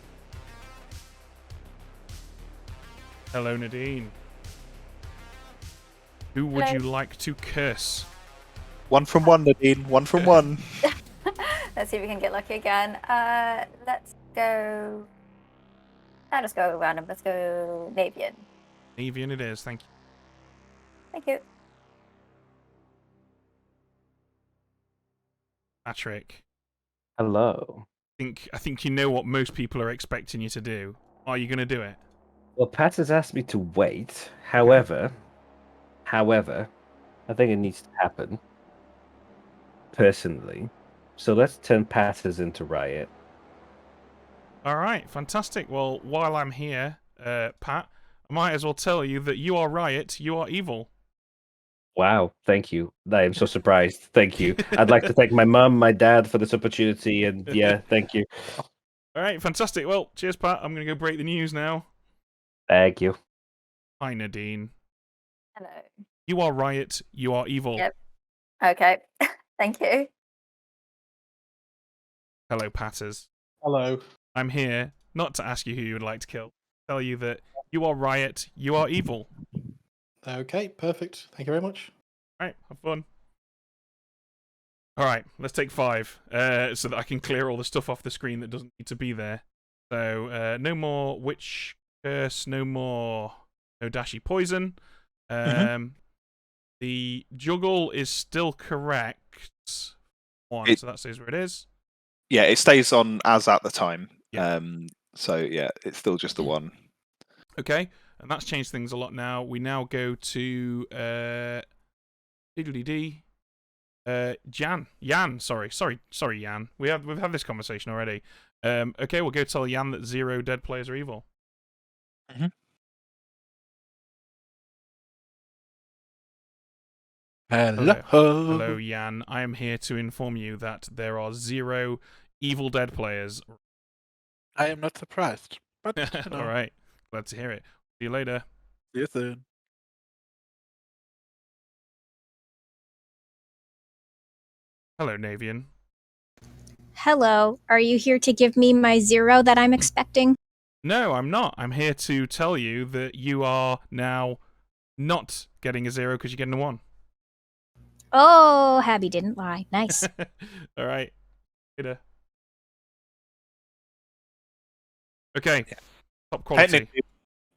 Hello, Nadine. Who would Hello. you like to curse? 1 from 1, Nadine. 1 from 1. Let's see if we can get lucky again. Let's go. I'll just go random. Let's go Navian. Navian it is, thank you. Thank you. Patrick. Hello. I think you know what most people are expecting you to do. Are you going to do it? Well, Pat has asked me to wait. However, I think it needs to happen. Personally. So let's turn Patters into Riot. All right, fantastic. Well, while I'm here, Pat, I might as well tell you that you are Riot, you are evil. Wow, thank you. I am so surprised. Thank you. I'd like to thank my mum, my dad for this opportunity, and yeah, thank you. All right, fantastic. Well, cheers, Pat. I'm going to go break the news now. Thank you. Hi, Nadine. Hello. You are Riot. You are evil. Yep. Okay. Thank you. Hello, Patters. Hello. I'm here not to ask you who you would like to kill. Tell you that you are Riot. You are evil. Okay, perfect. Thank you very much. All right, have fun. All right, let's take 5, so that I can clear all the stuff off the screen that doesn't need to be there. So no more witch curse, no dashy poison. The juggle is still correct. 1, so that stays where it is. Yeah, it stays on as at the time. Yeah. So yeah, it's still just the 1. Okay, and that's changed things a lot now. We now go to Jan. Sorry, Jan. We've had this conversation already. Okay, we'll go tell Jan that 0 dead players are evil. Hello, Jan. I am here to inform you that there are 0 evil dead players. I am not surprised. But All right, glad to hear it. See you later. See you soon. Hello, Navian. Hello. Are you here to give me my 0 that I'm expecting? No, I'm not. I'm here to tell you that you are now not getting a 0 because you're getting a 1. Oh, Habby didn't lie. Nice. All right. Later. Okay. Top quality. Technically,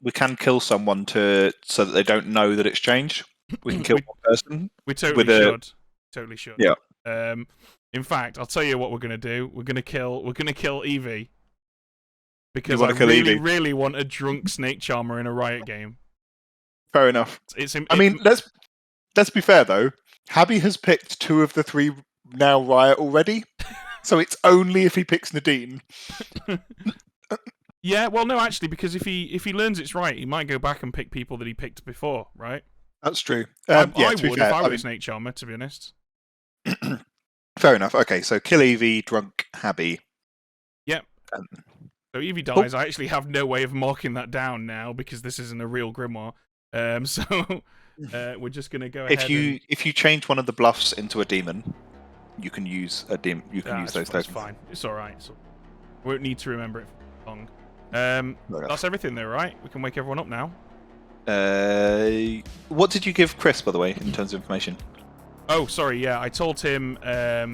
we can kill someone so that they don't know that it's changed. We can kill one person. We totally should. Totally should. Yeah. In fact, I'll tell you what we're gonna do. We're gonna kill Evie. Because I really want a drunk snake charmer in a Riot game. Fair enough. I mean, let's be fair though. Habby has picked 2 of the 3 now Riot already, so it's only if he picks Nadine. Yeah, well, no, actually, because if he learns it's right, he might go back and pick people that he picked before, right? That's true. I would if I were a snake charmer, to be honest. Fair enough. Okay, so kill Evie, drunk Habby. Yep. So Evie dies. I actually have no way of marking that down now because this isn't a real grimoire. So we're just gonna go ahead. If you change one of the bluffs into a demon, you can use a demon. You can use those tokens. It's fine. It's all right. We won't need to remember it for long. That's everything, though, right? We can wake everyone up now. What did you give Chris, by the way, in terms of information? Oh, sorry. Yeah, I told him at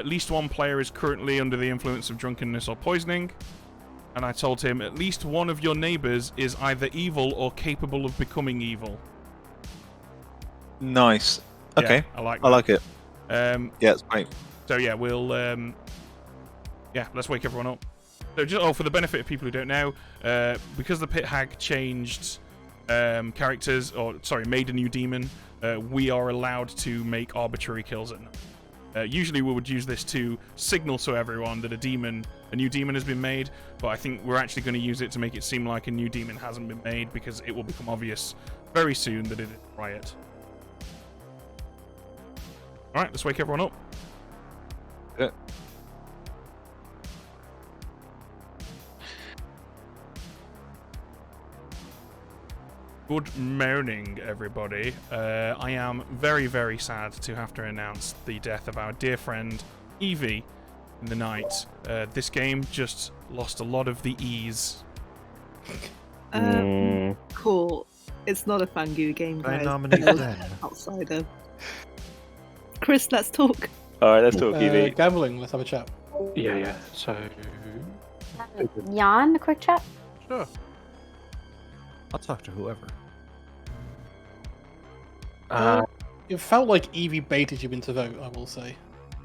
least 1 player is currently under the influence of drunkenness or poisoning. And I told him at least 1 of your neighbors is either evil or capable of becoming evil. Nice. Okay. Yeah, I like it. Yeah, it's great. So yeah, we'll let's wake everyone up. So just for the benefit of people who don't know, because the Pit Hag changed characters, made a new demon, we are allowed to make arbitrary kills at night. Usually we would use this to signal to everyone that a new demon has been made, but I think we're actually going to use it to make it seem like a new demon hasn't been made, because it will become obvious very soon that it is Riot. Alright, let's wake everyone up. Yeah. Good morning, everybody. I am very, very sad to have to announce the death of our dear friend, Evie, in the night. This game just lost a lot of the ease. Cool. It's not a Fangu game, guys. I nominate them. Outsider. Chris, let's talk. Alright, let's talk, Evie. Gambling, let's have a chat. Yeah. So. Jan, a quick chat? Sure. I'll talk to whoever. It felt like Evie baited you into vote, I will say.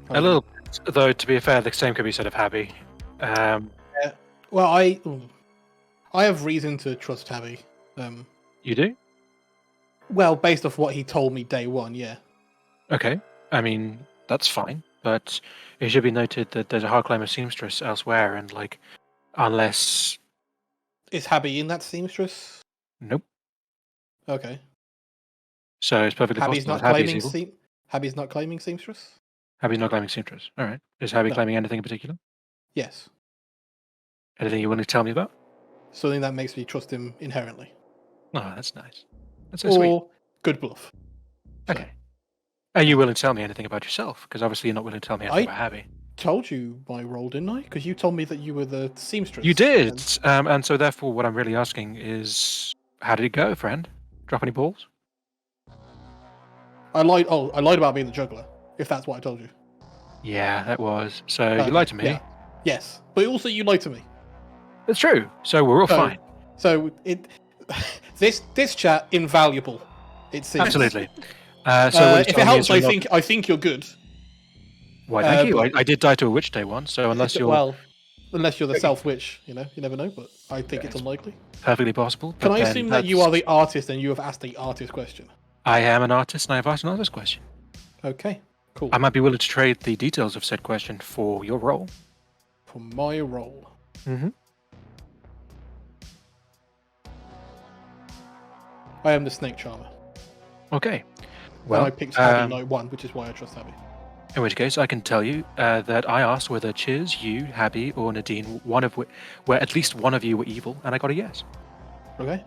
A little bit, though, to be fair, the same could be said of Habby. Well, I have reason to trust Habby. You do? Well, based off what he told me day 1, yeah. Okay. I mean, that's fine. But it should be noted that there's a hard claim of seamstress elsewhere, and, unless... Is Habby in that seamstress? Nope. Okay. So it's perfectly possible that Habby's evil. Habby's not claiming seamstress? Habby's not claiming seamstress. All right. Is Habby No. claiming anything in particular? Yes. Anything you want to tell me about? something that makes me trust him inherently. Oh, that's nice. That's so Or sweet. good bluff. Okay. Are you willing to tell me anything about yourself? Because obviously you're not willing to tell me anything about Abby. Told you my role, didn't I? Because you told me that you were the seamstress. You did, and so therefore, what I'm really asking is, how did it go, friend? Drop any balls? I lied. Oh, I lied about being the juggler. If that's what I told you. Yeah, that was. So you lied to me. Yeah. Yes, but also you lied to me. It's true. So we're all fine. So this chat invaluable. It seems. Absolutely. If it helps, I think you're good. Why, thank you. I did die to a witch day once, so unless you're unless you're the self witch, you never know. But I think it's unlikely. Perfectly possible. Can I assume that you are the artist and you have asked the artist question? I am an artist, and I have asked an artist question. Okay, cool. I might be willing to trade the details of said question for your role. For my role. Mm-hmm. I am the snake charmer. Okay. Well, Well, I picked Abby Night 1, which is why I trust Abby. In which case, I can tell you that I asked whether Chiz, you, Habby, or Nadine, where at least one of you were evil, and I got a yes. Okay.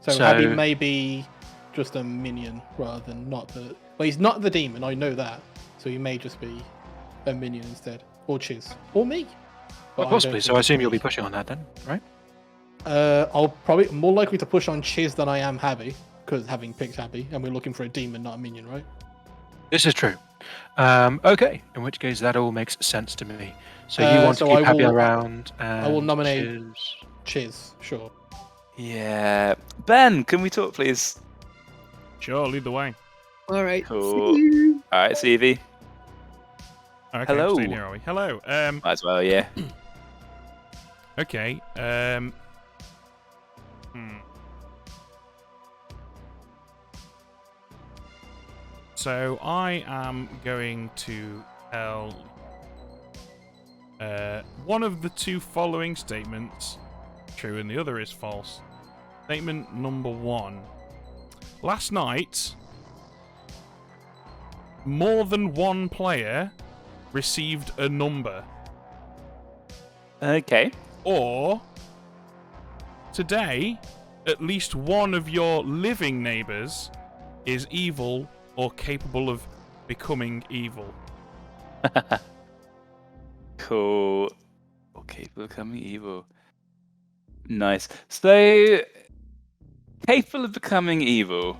So Abby may be just a minion rather than not the. Well, he's not the demon. I know that. So he may just be a minion instead, or Chiz, or me. Well, possibly. So I assume you'll be pushing on that then, right? I'll probably more likely to push on Chiz than I am Habby, because having picked Habby, and we're looking for a demon, not a minion, right? This is true. Okay. In which case, that all makes sense to me. So you want to keep Habby around? I will nominate Chiz. Sure. Yeah. Ben, can we talk, please? Sure, lead the way. All right. Cool. See you. All right, see Evie. Okay, Hello. staying here, are we? Hello. Might as well, yeah. Okay. So I am going to tell one of the two following statements true and the other is false. Statement number 1. Last night, more than one player received a number. Okay. Or today, at least one of your living neighbors is evil or capable of becoming evil. Cool. Or capable of becoming evil. Nice. So, capable of becoming evil.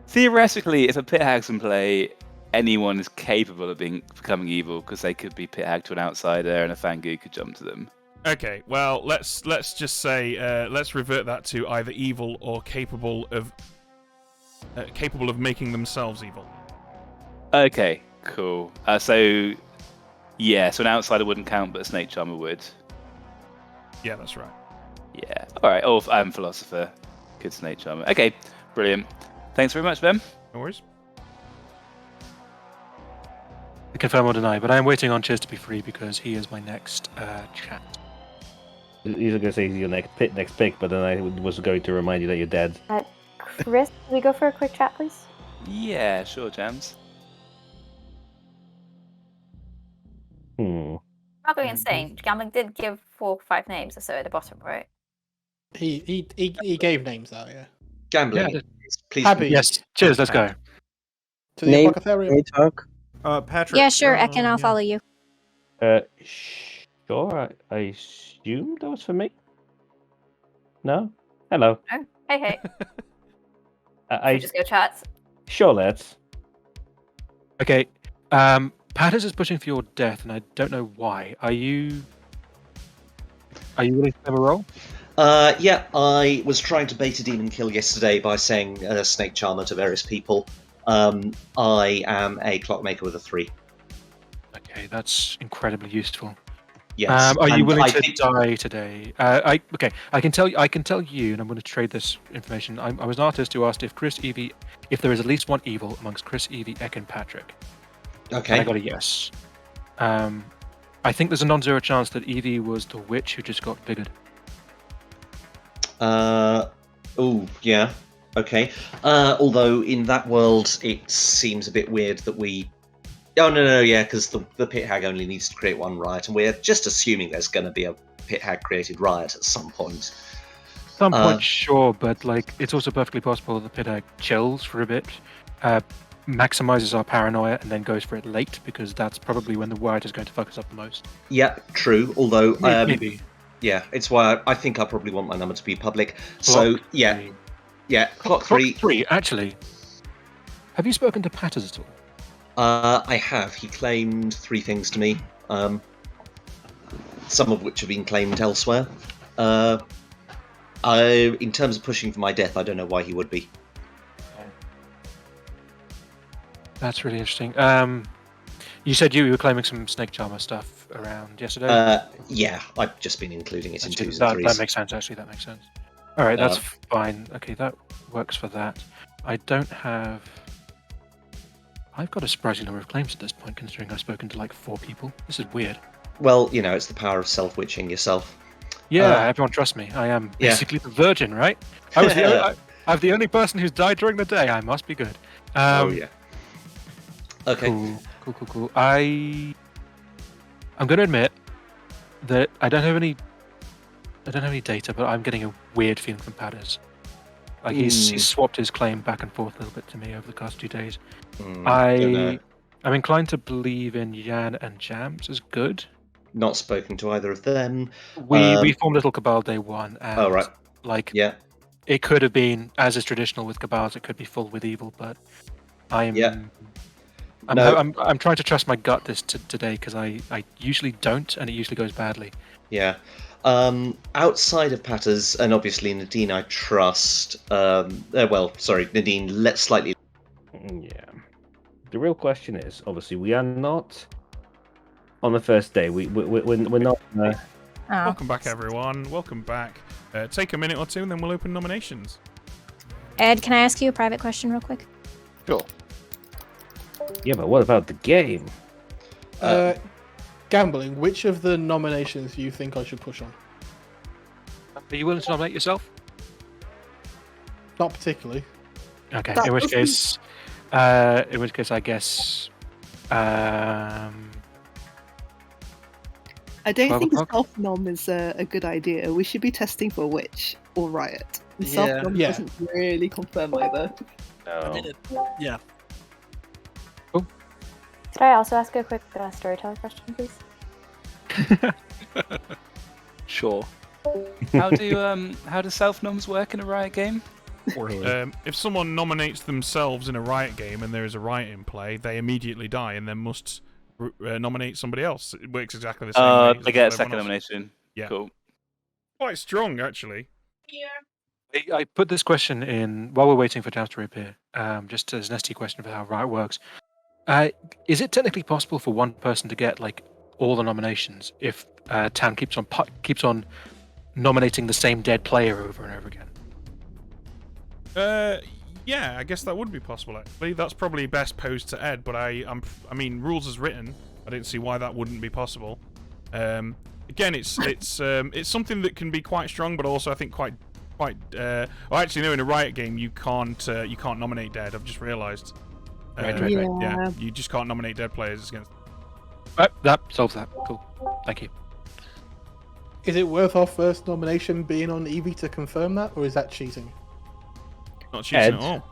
Theoretically, if a pit hag's in play, anyone is capable of becoming evil because they could be pit hag to an outsider and a Fangu could jump to them. Okay, well, let's just say let's revert that to either evil or capable of making themselves evil. Okay, cool. So an outsider wouldn't count, but a snake charmer would. Yeah, that's right. Yeah. All right. Oh, I'm philosopher. Good snake charmer. Okay, brilliant. Thanks very much, Ben. No worries. Confirm or deny, but I am waiting on Chiz to be free because he is my next chat. He's going to say he's your next pick, but then I was going to remind you that you're dead. Chris, can we go for a quick chat, please? Yeah, sure, Jams. Not going insane. Gambling did give 4 or 5 names or so at the bottom, right? He gave names out, yeah. Gambling. Yeah, please. Happy. Yes, Cheers, let's go. To the Name, Apothecarium. talk. Patrick. Yeah, sure, Ekin, I'll follow you. Sure, I assume that was for me? No? Hello. Oh, hey. I Should we just go chat? Sure, let's. Okay, Pattis is pushing for your death, and I don't know why. Are you willing to have a roll? Yeah, I was trying to bait a demon kill yesterday by saying snake charmer to various people. I am a clockmaker with a 3. Okay, that's incredibly useful. Yes. Are you and willing I to think- die today? I can tell you, and I'm going to trade this information. I was an artist who asked if there is at least one evil amongst Chris, Evie, Ek, and Patrick. Okay. And I got a yes. I think there's a non-zero chance that Evie was the witch who just got figured. Oh, yeah. Okay. Although in that world, it seems a bit weird that we. Oh no, yeah, because the pit hag only needs to create one riot, and we're just assuming there's going to be a pit had created Riot at some point. Some point, sure, but like it's also perfectly possible the pit egg chills for a bit, maximizes our paranoia, and then goes for it late because that's probably when the Riot is going to fuck us up the most. Yeah, true. Although maybe. Yeah, it's why I think I probably want my number to be public. So yeah, clock three. Actually, have you spoken to Patters at all? I have. He claimed 3 things to me, some of which have been claimed elsewhere. In terms of pushing for my death, I don't know why he would be. That's really interesting. You said you were claiming some Snake Charmer stuff around yesterday? Yeah, I've just been including it in 2s and 3s. That makes sense, actually, that makes sense. Alright, that's fine. Okay, that works for that. I don't have... I've got a surprising number of claims at this point, considering I've spoken to like 4 people. This is weird. Well, you know, it's the power of self-witching yourself. Yeah, everyone trusts me. I am basically the virgin, right? I'm the only person who's died during the day. I must be good. Okay. Cool. I'm going to admit that I don't have any data, but I'm getting a weird feeling from Patters. Like he's swapped his claim back and forth a little bit to me over the past 2 days. I'm inclined to believe in Jan and Jams as good. Not spoken to either of them. We formed Little Cabal day 1. And right. Like, yeah. It could have been, as is traditional with Cabals, it could be full with evil, but I'm trying to trust my gut today because I usually don't, and it usually goes badly. Yeah. Outside of Patters, and obviously Nadine I trust, Nadine, let's slightly... Yeah. The real question is, obviously, we are not on the first day. We're not... Welcome back, everyone. Welcome back. Take a minute or 2, and then we'll open nominations. Ed, can I ask you a private question real quick? Sure. Yeah, but what about the game? Gambling, which of the nominations do you think I should push on? Are you willing to nominate yourself? Not particularly. Okay, in which case, I guess... I don't think self-nom is a good idea. We should be testing for Witch or Riot. And self-nom doesn't really confirm either. No. Yeah. Could I also ask a quick storyteller question, please? Sure. How do self-noms work in a Riot game? If someone nominates themselves in a Riot game and there is a Riot in play, they immediately die and then must nominate somebody else. It works exactly the same way. They get a second nomination. Yeah. Cool. Quite strong, actually. Yeah. I put this question in while we're waiting for Jams to reappear, just as an ST question for how Riot works. Is it technically possible for one person to get like all the nominations if Tam keeps on nominating the same dead player over and over again? Yeah, I guess that would be possible. Actually, that's probably best posed to Ed. But I mean, rules as written, I don't see why that wouldn't be possible. Again, it's something that can be quite strong, but also I think quite. Actually, no, in a Riot game you can't nominate dead. I've just realised. Right. Yeah, you just can't nominate dead players against. That solves that. Cool. Thank you. Is it worth our first nomination being on Eevee to confirm that, or is that cheating? Not cheating at all.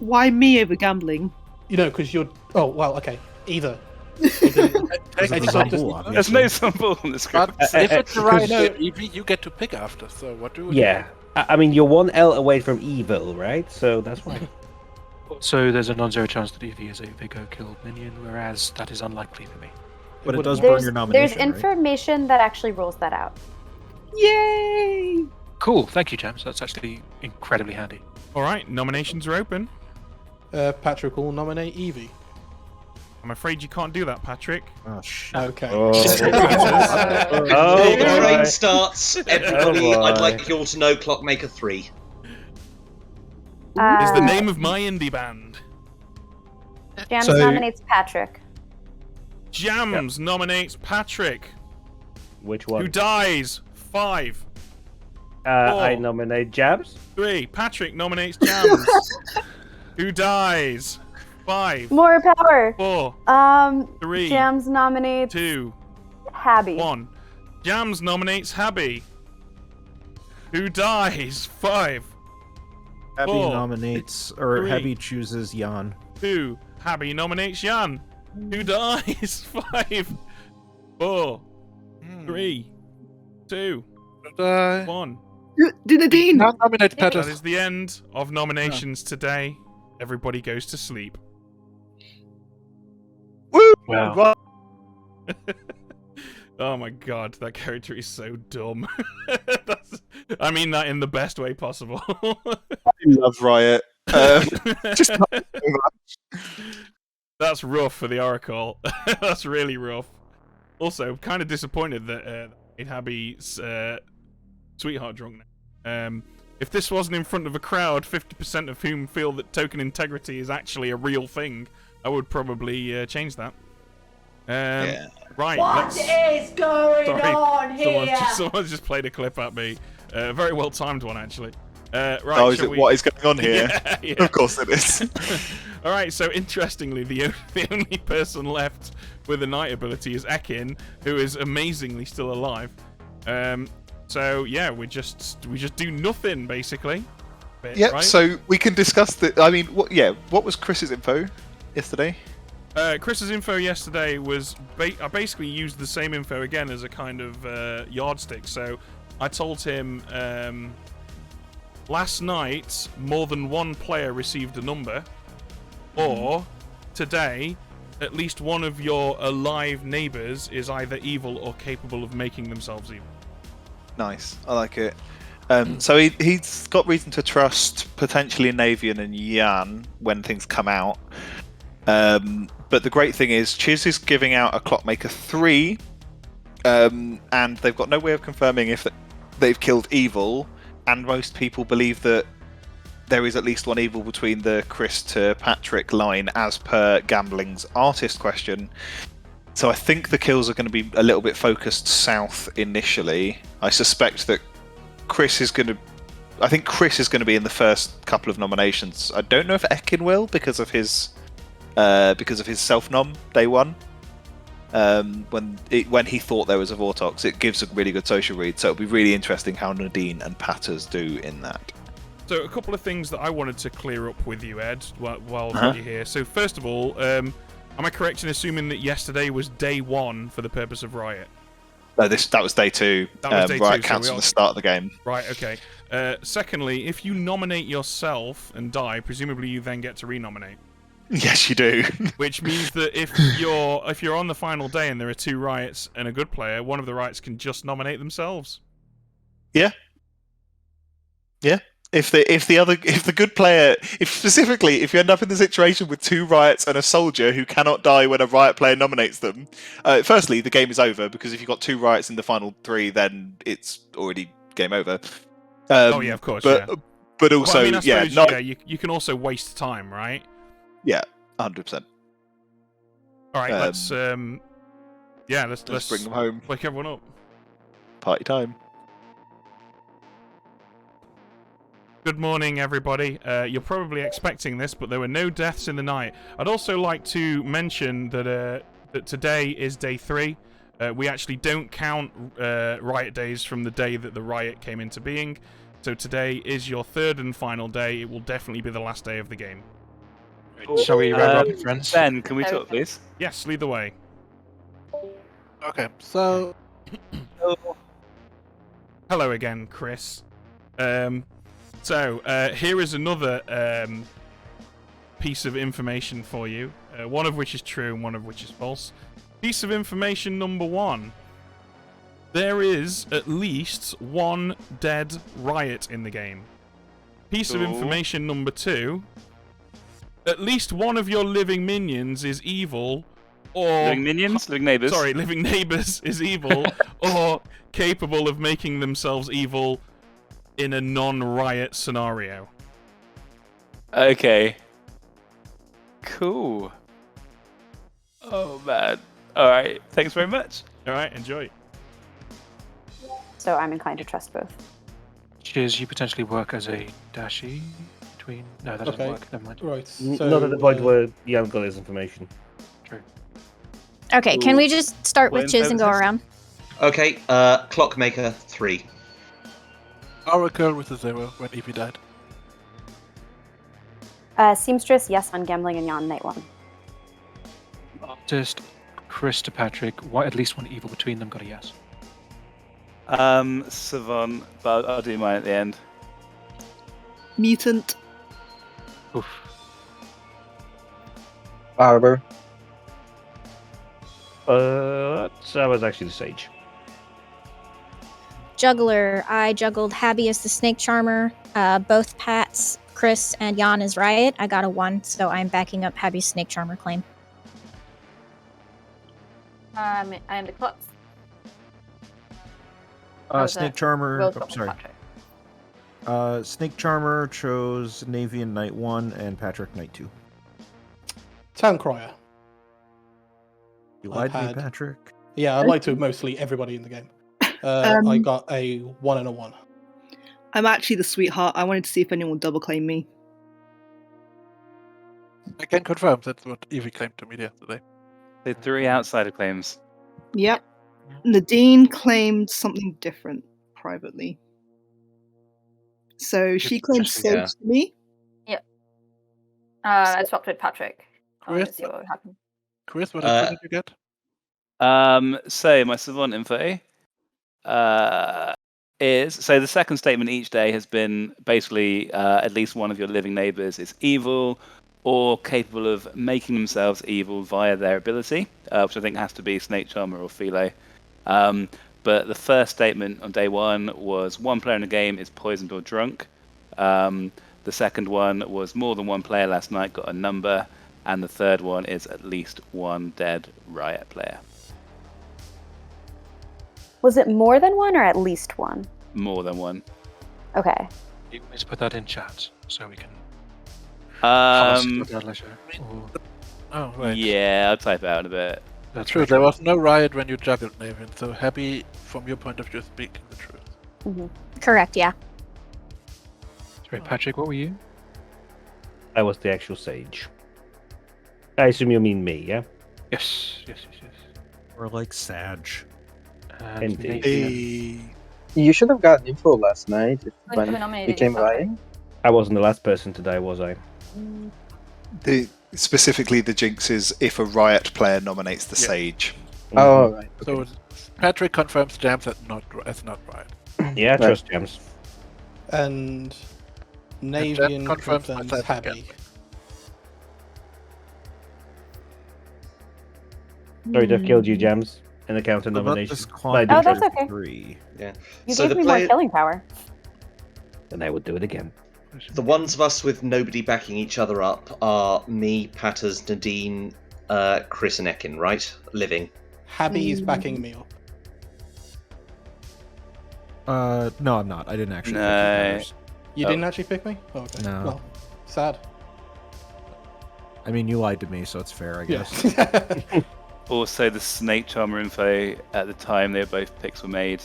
Why me over gambling? You know, because you're... Oh, well, okay. Either. There's no sample on the script. If it's the right Eevee, you get to pick after, so what do we do? I mean, you're 1 L away from evil, right? So that's why. So there's a non-zero chance that Eevee is a Vigo killed minion, whereas that is unlikely for me. But it does burn your nomination, There's information that actually rules that out. Yay! Cool, thank you, James. That's actually incredibly handy. Alright, nominations are open. Patrick will nominate Eevee. I'm afraid you can't do that, Patrick. Oh, shit. Okay. The train starts. Everybody, I'd like you all to know Clockmaker 3. Is the name of my indie band. Jams nominates Patrick. Jams nominates Patrick. Which one? Who dies? 5. I nominate Jams. 3. Patrick nominates Jams. Who dies? 5. More power. 4. 3. Jams nominates 2. Habby. 1. Jams nominates Habby. Who dies? 5. Habby 4, nominates, or 3, Habby chooses Jan. 2. Habby nominates Jan. Who dies? 5. 4. 3. 2. 1. Do the Dean. Nominate That Petrus. is the end of nominations today. Everybody goes to sleep. Woo! Wow. Oh my god, that character is so dumb. I mean that in the best way possible. I love Riot. Just not so much. That's rough for the Oracle. That's really rough. Also, kind of disappointed that Habby's sweetheart drunk now. If this wasn't in front of a crowd, 50% of whom feel that token integrity is actually a real thing, I would probably change that. Yeah. Right. What is going on here? Someone's just played a clip at me. A very well timed one, actually. Right. Oh, is it what is going on here? Yeah. Of course it is. All right. So interestingly, the only person left with a night ability is Ekin, who is amazingly still alive. So yeah, we just do nothing basically. Yep. Right? So we can discuss the. I mean, what was Chris's info yesterday? Chris's info yesterday was I basically used the same info again as a kind of yardstick. So I told him last night more than one player received a number, or today at least one of your alive neighbours is either evil or capable of making themselves evil. Nice, I like it. So he's got reason to trust potentially Navian and Jan when things come out. But the great thing is, Chiz is giving out a Clockmaker 3, and they've got no way of confirming if they've killed evil, and most people believe that there is at least one evil between the Chris to Patrick line, as per Gambling's artist question. So I think the kills are going to be a little bit focused south initially. I suspect that Chris is going to be in the first couple of nominations. I don't know if Ekin will because of his self-nom day one. When he thought there was a Vortox, it gives a really good social read. So it'll be really interesting how Nadine and Patters do in that. So a couple of things that I wanted to clear up with you, Ed, while you're here. So first of all, am I correct in assuming that yesterday was day 1 for the purpose of Riot? No, that was day 2. That was day Riot 2, counts so from the start of the game. Right. Okay. Secondly, if you nominate yourself and die, presumably you then get to renominate. Yes, you do. Which means that if you're on the final day and there are 2 Riots and a good player, one of the Riots can just nominate themselves. Yeah. Yeah. If the good player, if you end up in the situation with 2 Riots and a soldier who cannot die when a Riot player nominates them, firstly the game is over, because if you've got 2 Riots in the final 3, then it's already game over. Oh yeah, of course. But also, well, I mean, you can also waste time, right? Yeah, 100%. All right, let's bring them home. Wake everyone up. Party time. Good morning, everybody. You're probably expecting this, but there were no deaths in the night. I'd also like to mention that that today is day 3. We actually don't count Riot days from the day that the Riot came into being. So today is your 3rd and final day. It will definitely be the last day of the game. Shall we wrap up, friends? Ben, can we talk, please? Yes, lead the way. Okay, so... Hello again, Chris. So, here is another piece of information for you, one of which is true and one of which is false. Piece of information number 1. There is at least 1 dead Riot in the game. Piece of information number 2. At least one of your living minions is evil, or... Living minions? Living neighbours? Sorry, living neighbours is evil, or capable of making themselves evil in a non-Riot scenario. Okay. Cool. Oh, man. Alright, thanks very much. Alright, enjoy. So I'm inclined to trust both. Cheers, you potentially work as a dashi between... No, that doesn't work. Never mind. Right. So, Not at the point where Jan got his information. True. Okay, can we just start with When Chiz and go purposes? around? Okay, Clockmaker 3. Oracle with a 0 when Evie died. Seamstress, yes on gambling, and Jan, night 1. Artist, Chris to Patrick. At least one evil between them got a yes. Savant, but I'll do mine at the end. Mutant. Oof. Barber. That was actually the Sage. Juggler, I juggled Habby as the Snake Charmer. Both Pats, Chris, and Jan as Riot. I got a 1, so I'm backing up Habby's Snake Charmer claim. I am the Clocks. Snake Charmer. Sorry. Snake Charmer chose Navian Night 1 and Patrick Night 2. Town Crier. You lied to me, Patrick. Yeah, I lied to mostly everybody in the game. I got a 1 and a 1. I'm actually the sweetheart. I wanted to see if anyone would double claim me. I can confirm that's what Evie claimed to me yesterday. The 3 outsider claims. Yep. Nadine claimed something different privately. So she claimed Sage to me. Yep. I swapped with Patrick. Chris, See what would happen. Chris, what did you get? So my Savant info is the second statement each day has been basically at least one of your living neighbors is evil or capable of making themselves evil via their ability, which I think has to be Snake Charmer or Philo. But the first statement on day 1 was one player in the game is poisoned or drunk. The second one was more than one player last night got a number. And the third one is at least one dead Riot player. Was it more than 1 or at least 1? More than 1. Okay. You want me to put that in chat so we can. Oh, right. Yeah, I'll type it out in a bit. That's true. There was no Riot when you juggled, Nathan. So happy from your point of view, speaking the truth. Mm-hmm. Correct, yeah. Sorry, Patrick, what were you? I was the actual Sage. I assume you mean me, yeah? Yes. Or like Sag. Indeed. You should have gotten info last night Who when nominated you came yourself? Riot. I wasn't the last person to die, was I? Specifically, the jinx is if a Riot player nominates the Sage. Oh, right. So Patrick confirms Jams as not Riot. Yeah, I trust Jams. And And Navian confirms confirms myself Habby. Sorry to have killed you, Jams, in the counter nomination. Oh, that's okay. 3. Yeah. You So gave the me player, more killing power. Then I would do it again. the ones of us with nobody backing each other up are me, Patters, Nadine, Chris, and Ekin, right? Living. Habby is backing me up. No, I'm not. I didn't actually. No. pick You didn't actually pick me? Oh, okay. No. Well, sad. I mean, you lied to me, so it's fair, I guess. Yeah. Also, the Snake Charmer info at the time they both picks were made.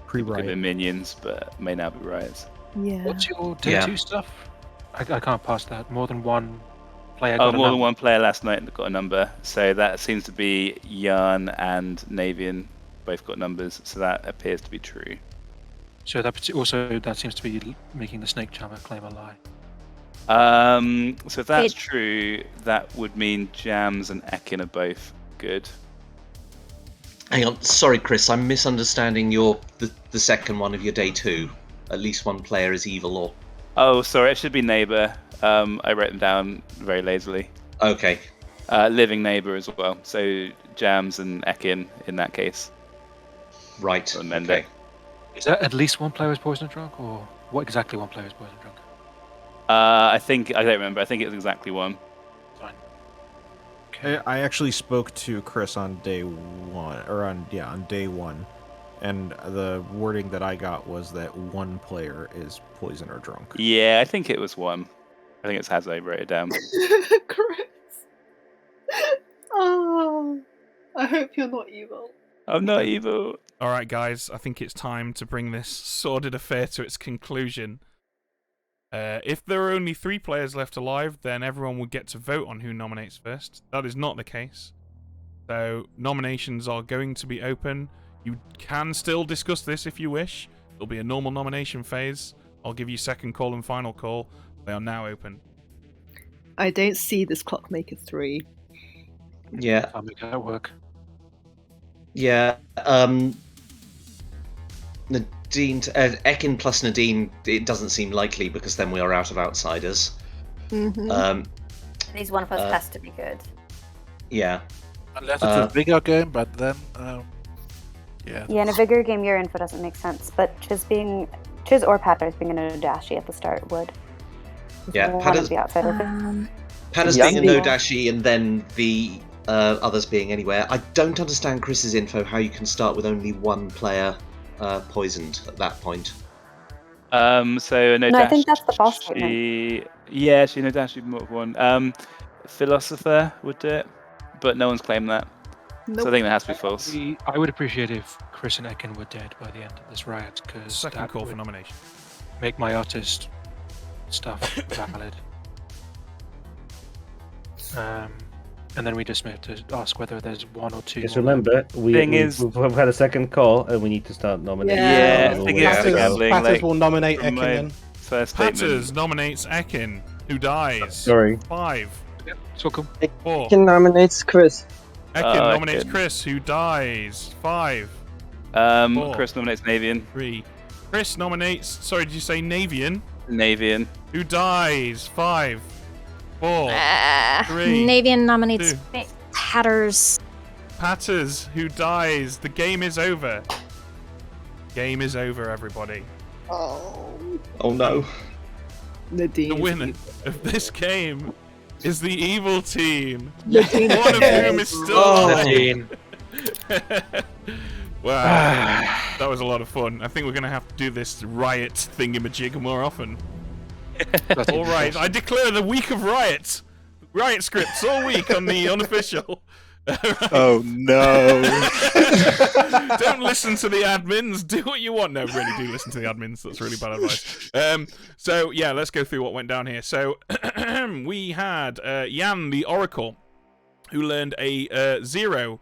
Could have been minions, but may now be Riots. Yeah. What's your day 2 stuff? I can't pass that. More than one player Oh, got a more than number. one player last night got a number. So that seems to be Jan and Navian both got numbers. So that appears to be true. So that seems to be making the Snake Charmer claim a lie. So if that's true, that would mean Jams and Ekin are both good. Hang on, sorry, Chris, I'm misunderstanding the second one of your day 2. At least one player is evil, or Oh, sorry, it should be neighbor. I wrote them down very lazily. okay. Living neighbor as well. So Jams and Ekin in that case. Right. Amend Okay. it. Is that at least one player is poison drunk, or what exactly one player is poison drunk? I don't remember. I think it was exactly 1. Fine. Okay. I actually spoke to Chris on day 1, on day 1, and the wording that I got was that one player is poison or drunk. Yeah, I think it was 1. I think it's as I wrote it down. Chris. Oh, I hope you're not evil. I'm not evil. All right, guys. I think it's time to bring this sordid affair to its conclusion. If there are only 3 players left alive, then everyone would get to vote on who nominates first. That is not the case. So nominations are going to be open. You can still discuss this if you wish. There'll be a normal nomination phase. I'll give you second call and final call. They are now open. I don't see this Clockmaker 3. Yeah. I'll make that work. Yeah. Nadine, Ekin plus Nadine, it doesn't seem likely because then we are out of outsiders. Mm-hmm. At least one of us has to be good. Yeah. Unless it's a bigger game, but then, yeah. Yeah, in a bigger game, your info doesn't make sense. But Chiz or Patters being a no-dashi at the start would. Yeah, one of the outsiders. Patters being a no-dashi and then the others being anywhere. I don't understand Chris's info, how you can start with only one player poisoned at that point. So no, I think that's the false statement. Yeah, she no dash more of one. Philosopher would do it, but no one's claimed that. Nope. So I think that has to be false. I would appreciate if Chris and Ekin were dead by the end of this riot, because Second call for nomination. Make my artist stuff valid. And then we just have to ask whether there's one or two. Just more. remember, we've had a second call, and we need to start nominating. Patters will nominate Ekin then. First Patters nominates Ekin, who dies. Sorry. 5. Yep, it's welcome. 4. Ekin nominates Chris. Ekin nominates Chris, who dies. 5. 4. Chris nominates Navian. 3. Chris nominates. Sorry, did you say Navian? Navian. Who dies. 5. 4. 3. Navian nominates 2. Patters. Patters, who dies. The game is over. Game is over, everybody. Oh no. Nadine. The winner of this game is the evil team. Nadine. One of whom is still alive. Nadine. Wow. That was a lot of fun. I think we're going to have to do this Riot thingamajig more often. Alright, I declare the week of Riot. Riot scripts all week on the unofficial. Right. Oh no. Don't listen to the admins. Do what you want. No, really do listen to the admins. That's really bad advice. So yeah, let's go through what went down here. So we had Jan the Oracle, who learned a 0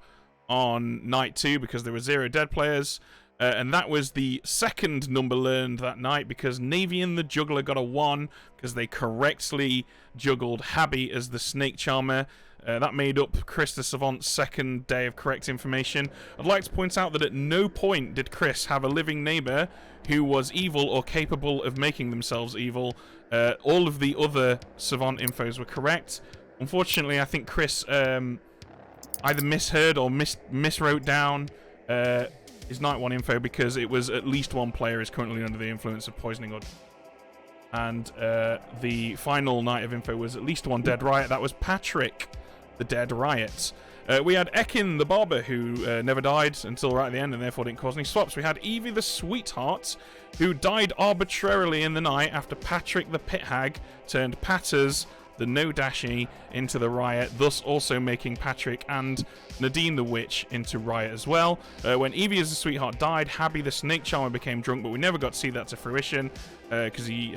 on night 2 because there were 0 dead players. And that was the second number learned that night because Navian the Juggler got a 1 because they correctly juggled Habby as the Snake Charmer. That made up Chris the Savant's second day of correct information. I'd like to point out that at no point did Chris have a living neighbour who was evil or capable of making themselves evil. All of the other Savant infos were correct. Unfortunately, I think Chris either misheard or miswrote down his night 1 info because it was at least one player is currently under the influence of poisoning or... And the final night of info was at least one dead riot. That was Patrick, the dead riot. We had Ekin, the barber, who never died until right at the end and therefore didn't cause any swaps. We had Evie, the sweetheart, who died arbitrarily in the night after Patrick, the pit hag, turned Patters, the no-dashi, into the riot, thus also making Patrick and Nadine the witch into riot as well. When Evie as the sweetheart died, Habby the snake charmer became drunk, but we never got to see that to fruition because he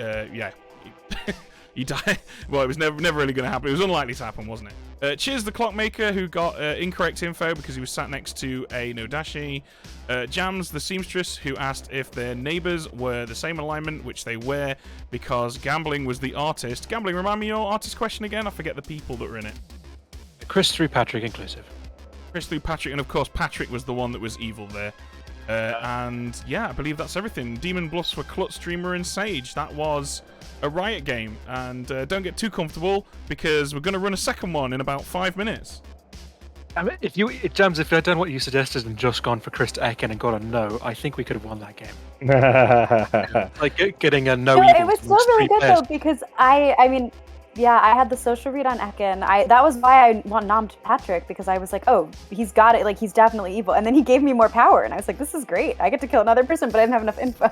he died. Well, it was never really going to happen. It was unlikely to happen, wasn't it? Chiz the clockmaker, who got incorrect info because he was sat next to a no-dashi. Jams the seamstress, who asked if their neighbours were the same alignment, which they were, because Gambling was the artist. Gambling, remind me your artist question again? I forget the people that were in it. Chris through Patrick inclusive. Chris through Patrick, and of course Patrick was the one that was evil there. And yeah, I believe that's everything. Demon Bluffs were Klutz, Dreamer, and Sage. That was a Riot game, and don't get too comfortable because we're going to run a second one in about 5 minutes. I mean, Jams, if I'd done what you suggested and just gone for Chris to Ekin and got a no, I think we could have won that game. Like getting a no. It was still really good though because I mean, yeah, I had the social read on Ekin. That was why I nommed Patrick because I was like, oh, he's got it. Like he's definitely evil, and then he gave me more power, and I was like, this is great. I get to kill another person, but I didn't have enough info.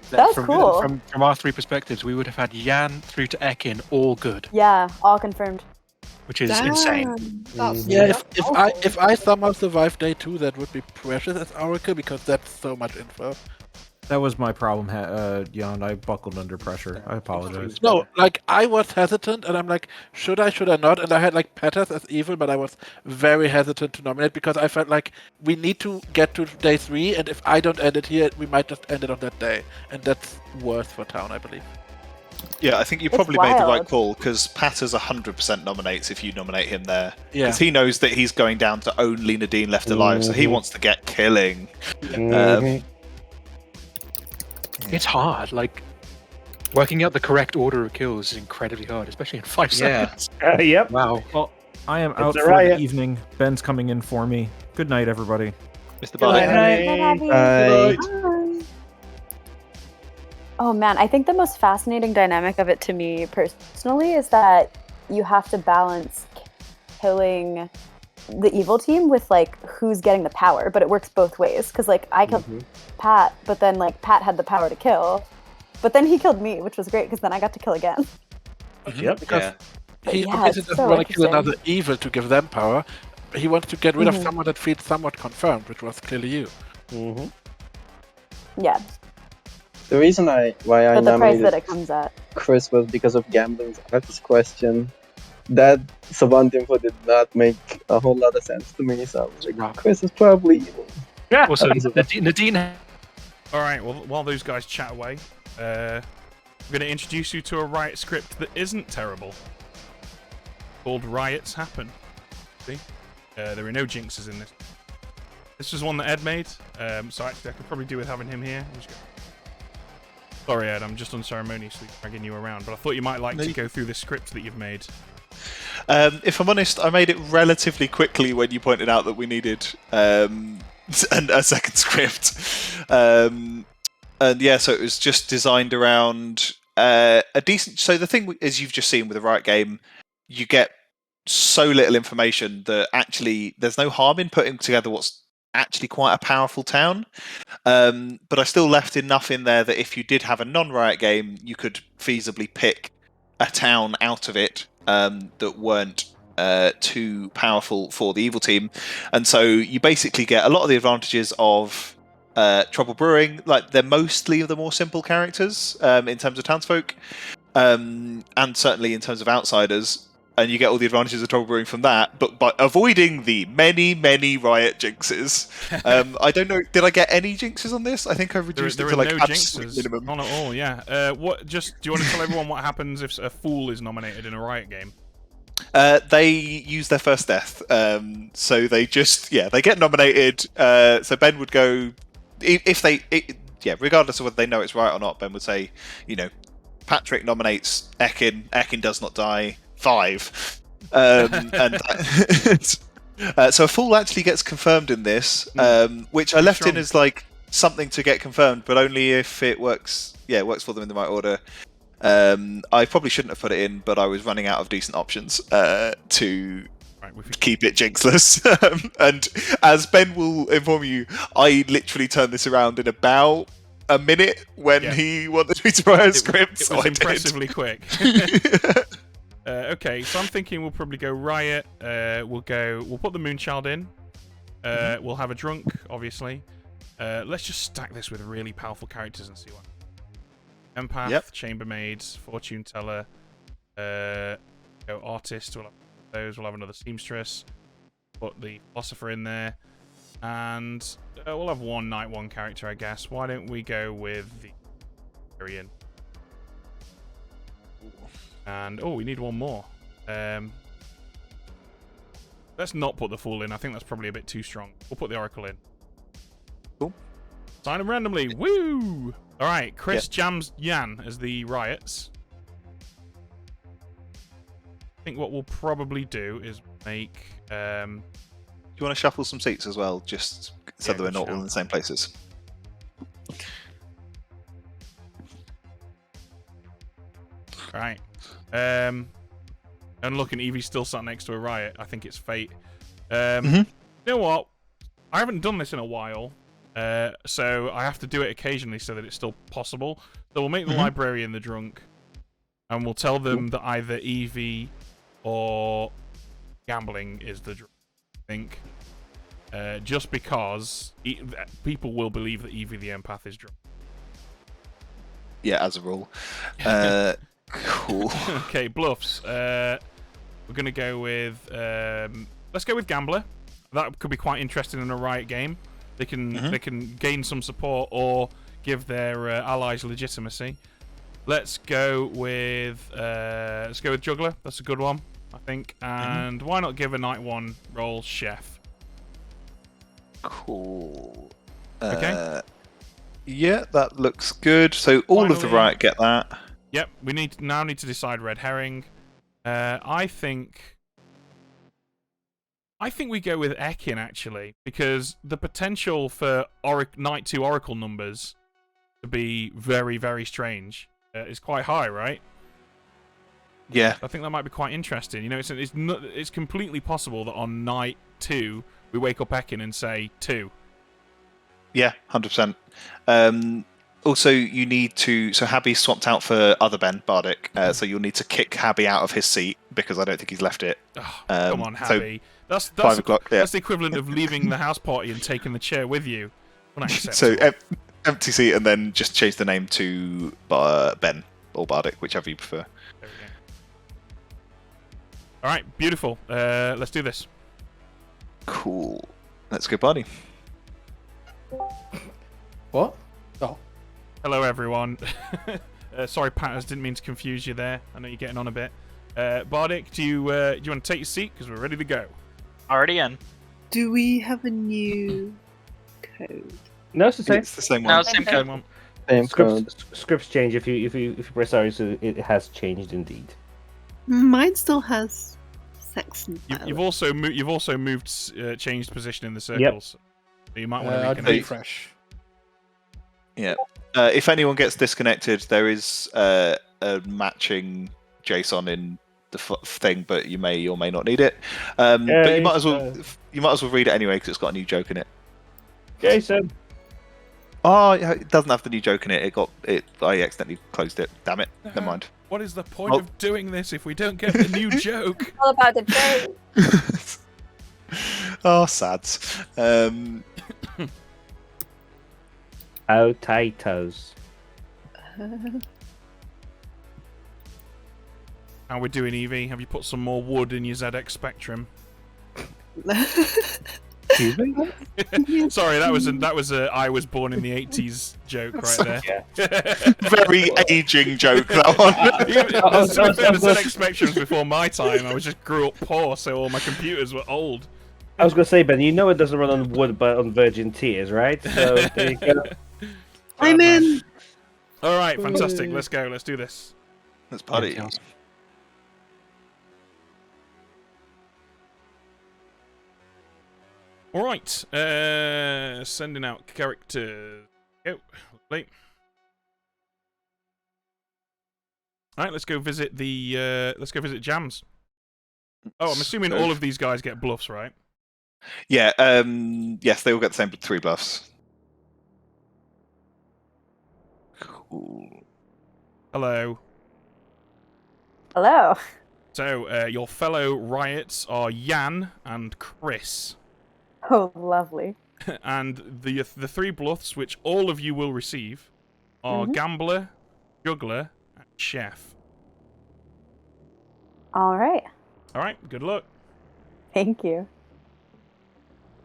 That was cool. From our 3 perspectives, we would have had Jan through to Ekin all good. Yeah, all confirmed. Which is insane. Yeah, if I somehow survived day 2, that would be precious as Oracle because that's so much info. That was my problem, Jan. I buckled under pressure. I apologize. No, like I was hesitant, and I'm like, should I not? And I had like Pettis as evil, but I was very hesitant to nominate because I felt like we need to get to day 3, and if I don't end it here, we might just end it on that day, and that's worse for town, I believe. Yeah, I think you probably made the right call because Patters 100% nominates if you nominate him there. Yeah. Because he knows that he's going down to only Nadine left alive, so he wants to get killing. It's hard. Like working out the correct order of kills is incredibly hard, especially in 5 seconds. Yep. Wow. Well, I am out a for riot. the evening. Ben's coming in for me. Good night, everybody. Mr. Good Bye. night. Bye. Oh man, I think the most fascinating dynamic of it to me personally is that you have to balance killing the evil team with like who's getting the power, but it works both ways because like I killed Pat, but then like Pat had the power to kill, but then he killed me, which was great because then I got to kill again. Yep. Because he Yeah, obviously it's doesn't so want to kill interesting. another evil to give them power. He wants to get rid of someone that feels somewhat confirmed, which was clearly you. Yeah, The reason why I but the price nominated that it comes at. Chris was because of Gambling's artist question. That savant info did not make a whole lot of sense to me, so I was like, Chris is probably evil. Also, Nadine. All right. Well, while those guys chat away, I'm going to introduce you to a Riot script that isn't terrible. Called Riots Happen. See, there are no jinxes in this. This was one that Ed made, so actually I could probably do with having him here. Sorry, Ed, I'm just unceremoniously dragging you around, but I thought you might like to go through the script that you've made. If I'm honest, I made it relatively quickly when you pointed out that we needed a second script. And yeah, so it was just designed around a decent... So the thing, as you've just seen with the Riot game, you get so little information that actually there's no harm in putting together what's actually quite a powerful town. But I still left enough in there that if you did have a non-Riot game, you could feasibly pick a town out of it that weren't too powerful for the evil team. And so you basically get a lot of the advantages of Trouble Brewing. Like, they're mostly the more simple characters in terms of townsfolk, and certainly in terms of outsiders. And you get all the advantages of Trouble Brewing from that, but by avoiding the many, many Riot jinxes. I don't know, did I get any jinxes on this? I think I reduced it to like no absolute jinxes. minimum. None at all, yeah. Do you want to tell everyone what happens if a fool is nominated in a Riot game? They use their first death. So they just, they get nominated. So Ben would go, regardless of whether they know it's right or not, Ben would say, Patrick nominates Ekin. Ekin does not die. 5. So a fool actually gets confirmed in this, which I left in as like something to get confirmed, but only if it works. Yeah, it works for them in the right order. I probably shouldn't have put it in, but I was running out of decent options to keep it jinxless. And as Ben will inform you, I literally turned this around in about a minute when he wanted me to write a script. It was impressively quick. Okay, so I'm thinking we'll probably go Riot. We'll put the Moonchild in. We'll have a drunk, obviously. Let's just stack this with really powerful characters and see what. Empath, Chambermaid, Fortune Teller, go Artist. We'll have those. We'll have another Seamstress. Put the Philosopher in there, and we'll have one Night One character, I guess. Why don't we go with the Arian? And we need one more. Let's not put the Fool in. I think that's probably a bit too strong. We'll put the Oracle in. Cool. Sign them randomly. Woo! All right, Chris jams Jan as the Riots. I think what we'll probably do is make. Do you want to shuffle some seats as well, just so that we're not all in the same places? Right. And looking, Evie's still sat next to a Riot. I think it's fate. You know what? I haven't done this in a while, so I have to do it occasionally so that it's still possible. So we'll make the Librarian the drunk, and we'll tell them that either Evie or Gambling is the drunk, I think. Just because people will believe that Evie the Empath is drunk. as a rule. Cool. Okay, bluffs. We're gonna go with let's go with Gambler. That could be quite interesting in a Riot game. They can gain some support or give their allies legitimacy. Let's go with Juggler. That's a good one, I think. And why not give a Night 1 roll Chef? Cool. Okay. Yeah, that looks good. So all of the Riot get that. Yep. We need to decide Red Herring. I think we go with Ekin actually, because the potential for Night 2 Oracle numbers to be very, very strange is quite high, right? Yeah. I think that might be quite interesting. You know, it's completely possible that on Night 2 we wake up Ekin and say 2. Yeah, 100%. Also, you need to. So Habby swapped out for other Ben Bardic, so you'll need to kick Habby out of his seat because I don't think he's left it. Oh, come on, Habby. So 5 o'clock. Yeah. That's the equivalent of leaving the house party and taking the chair with you. So empty seat, and then just change the name to Ben or Bardic, whichever you prefer. There we go. All right, beautiful. Let's do this. Cool. Let's go, party. What? Oh. Hello, everyone. Sorry, Patters, didn't mean to confuse you there. I know you're getting on a bit. Bardic, do you want to take your seat? Because we're ready to go. Already in. Do we have a new code? No, it's the same. It's the same No, one. same code. Same code. Scripts change if you press R, so it has changed indeed. Mine still has sex and You've also moved, changed position in the circles. So you might want to reconnect. refresh. Yeah. If anyone gets disconnected, there is a matching JSON in the thing, but you may or may not need it. But you might as well read it anyway because it's got a new joke in it. Jason. Oh, it doesn't have the new joke in it. I accidentally closed it. Damn it. Never mind. What is the point of doing this if we don't get the new joke? All about the joke. Oh, sads. Potatoes. How we doing, Evie? Have you put some more wood in your ZX Spectrum? Excuse me? Sorry, that was a I was born in the 80s joke right there. Very aging joke, that one. The ZX Spectrum's before my time. I just grew up poor, so all my computers were old. I was going to say, Ben, you know it doesn't run on wood but on virgin tears, right? So there you go. I'm in. All right, fantastic. Let's go. Let's do this. Let's party. All right. Sending out characters. Go. Late. All right. Let's go visit the. Let's go visit Jams. Oh, I'm assuming all of these guys get bluffs, right? Yeah. Yes, they all get the same 3 bluffs. Cool. Hello. Hello. So, your fellow Riots are Jan and Chris. Oh, lovely. And the 3 bluffs, which all of you will receive, are Gambler, Juggler, and Chef. All right. All right, good luck. Thank you.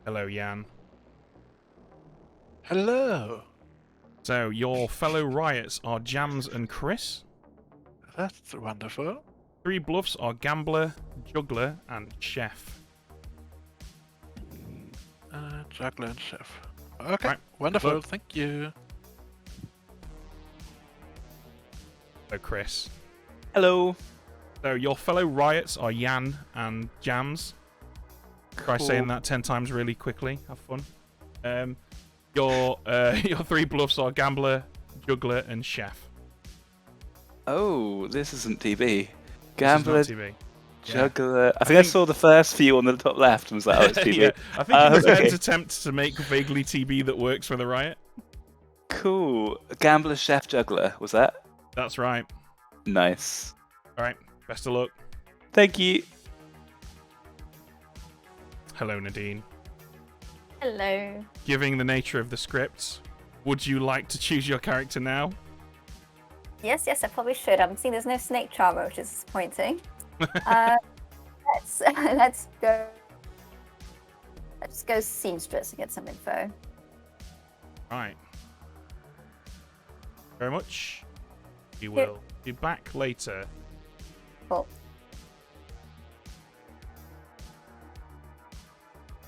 Hello, Jan. Hello. So, your fellow Riots are Jams and Chris. That's wonderful. 3 bluffs are Gambler, Juggler, and Chef. Juggler and Chef. Okay, right. wonderful. Look. Thank you. Hello, Chris. Hello. So, your fellow Riots are Jan and Jams. Try saying that 10 times really quickly. Have fun. Your 3 bluffs are Gambler, Juggler, and Chef. Oh, this isn't TB. Gambler, This is not TB. Juggler. I think I saw the first few on the top left and was like, oh, it's TB. Yeah, I think it was okay. Ben's attempt to make vaguely TB that works for the Riot. Cool. Gambler, Chef, Juggler. Was that? That's right. Nice. All right. Best of luck. Thank you. Hello, Nadine. Hello. Given the nature of the scripts, would you like to choose your character now? Yes, I probably should. I'm seeing there's no snake charmer, which is disappointing. Let's go. Let's go seamstress and get some info. Right. Very much. We will be back later. Cool.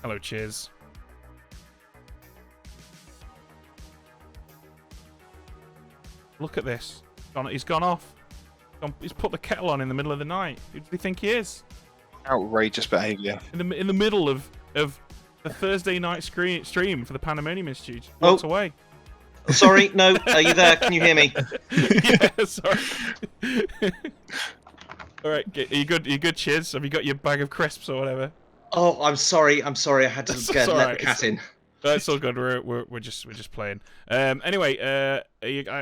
Hello, cheers. Look at this. He's gone off. He's put the kettle on in the middle of the night. Who do you think he is? Outrageous behaviour. In the middle of the Thursday night stream for the Pandemonium Institute. Walks away. Sorry, no. Are you there? Can you hear me? Yeah, sorry. All right, are you good? Are you good, Chiz? Have you got your bag of crisps or whatever? Oh, I'm sorry. I had to let the cat in. That's all good. We're just playing. Anyway, I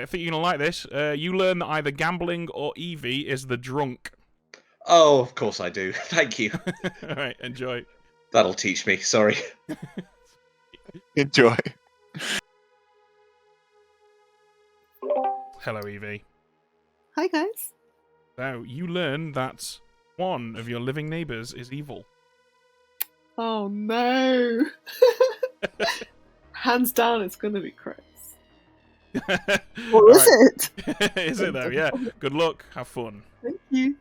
think you're gonna like this. You learn that either gambling or Evie is the drunk. Oh, of course I do. Thank you. All right, enjoy. That'll teach me. Sorry. Enjoy. Hello, Evie. Hi, guys. So you learn that one of your living neighbours is evil. Oh no! Hands down, it's gonna be Chris. Or is it? Is it though? Yeah. Good luck. Have fun. Thank you.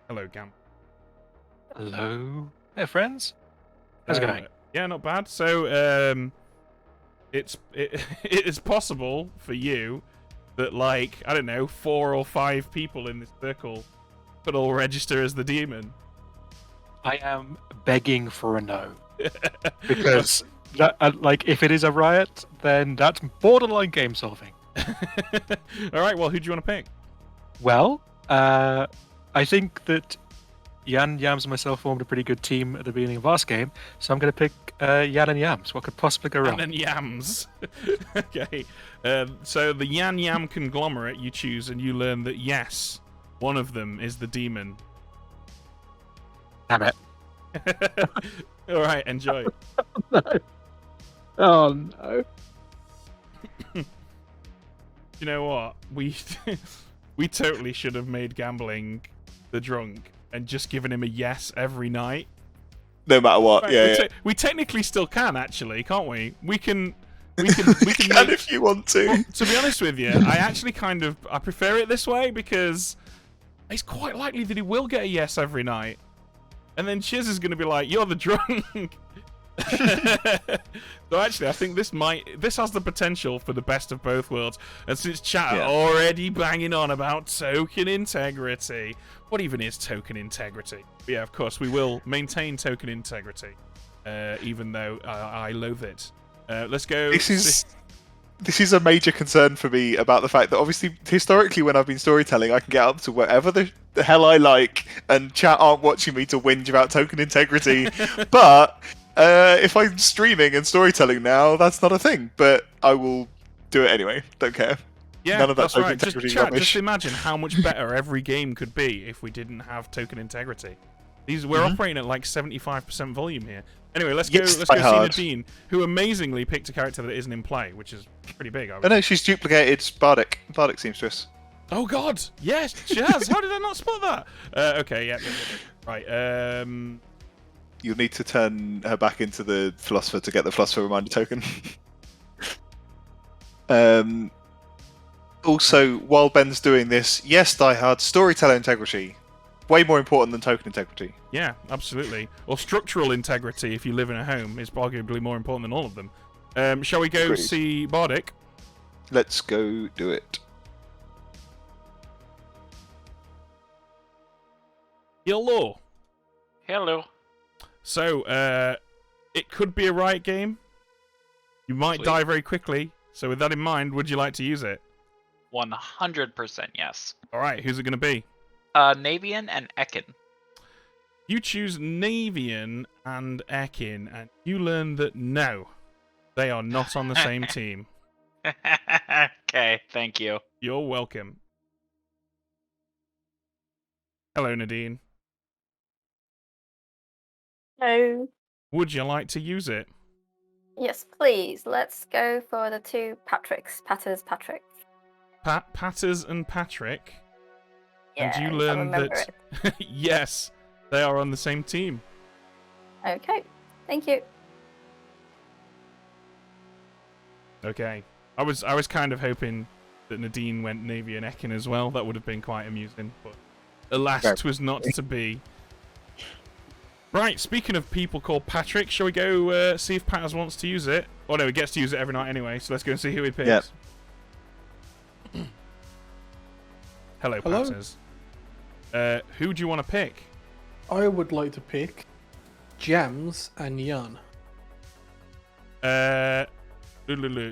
Hello, Gam. Hello, hey friends. How's it going? Yeah, not bad. So, it is possible for you that, like, I don't know, 4 or 5 people in this circle could all register as the demon. I am begging for a no. Because, like, if it is a riot, then that's borderline game solving. Alright, well, who do you want to pick? Well, I think that Jan, Yams, and myself formed a pretty good team at the beginning of last game, so I'm going to pick Jan and Yams. What could possibly go wrong? Jan and Yams. Okay. So the Yan Yam conglomerate you choose, and you learn that, yes, one of them is the demon. Damn it. Alright, enjoy. No. Oh, no. You know what? We totally should have made gambling the drunk and just given him a yes every night. No matter what, right, we technically still can, actually, can't we? We can make, if you want to. Well, to be honest with you, I prefer it this way because it's quite likely that he will get a yes every night, and then Chiz is going to be like, "You're the drunk." So actually, I think this has the potential for the best of both worlds. And since chat are already banging on about token integrity, what even is token integrity? But yeah, of course, we will maintain token integrity, even though I loathe it. Let's go. This is a major concern for me about the fact that obviously, historically, when I've been storytelling, I can get up to whatever the hell I like, and chat aren't watching me to whinge about token integrity. But if I'm streaming and storytelling now, that's not a thing. But I will do it anyway. Don't care. Yeah, none of that that's token right. integrity Chat, rubbish. just imagine how much better every game could be if we didn't have token integrity. We're operating at like 75% volume here. Anyway, let's go see Nadine, who amazingly picked a character that isn't in play, which is pretty big. Oh no, she's duplicated Bardic seamstress. Oh god, yes, she has. How did I not spot that? Okay, yeah. Right. You'll need to turn her back into the philosopher to get the philosopher reminder token. Also, while Ben's doing this, yes, Die Hard, storyteller integrity. Way more important than token integrity. Yeah, absolutely. Or structural integrity, if you live in a home, is arguably more important than all of them. Shall we go see Bardic? Let's go do it. Hello. Hello. So, it could be a Riot game. You might die very quickly. So with that in mind, would you like to use it? 100% yes. Alright, who's it going to be? Navian and Ekin. You choose Navian and Ekin, and you learn that no, they are not on the same team. Okay, thank you. You're welcome. Hello, Nadine. Hello. Would you like to use it? Yes, please. Let's go for the two Patricks. Patrick. Patters and Patrick. Yeah, and you I learn remember that yes, they are on the same team. Okay, thank you. Okay, I was kind of hoping that Nadine went Navy and Ekin as well. That would have been quite amusing, but alas, it was not to be. Right, speaking of people called Patrick, shall we go see if Patters wants to use it? Oh no, he gets to use it every night anyway, so let's go and see who he picks. Yep. Hello, Hello. Patters. Who do you want to pick? I would like to pick Jams and Jan.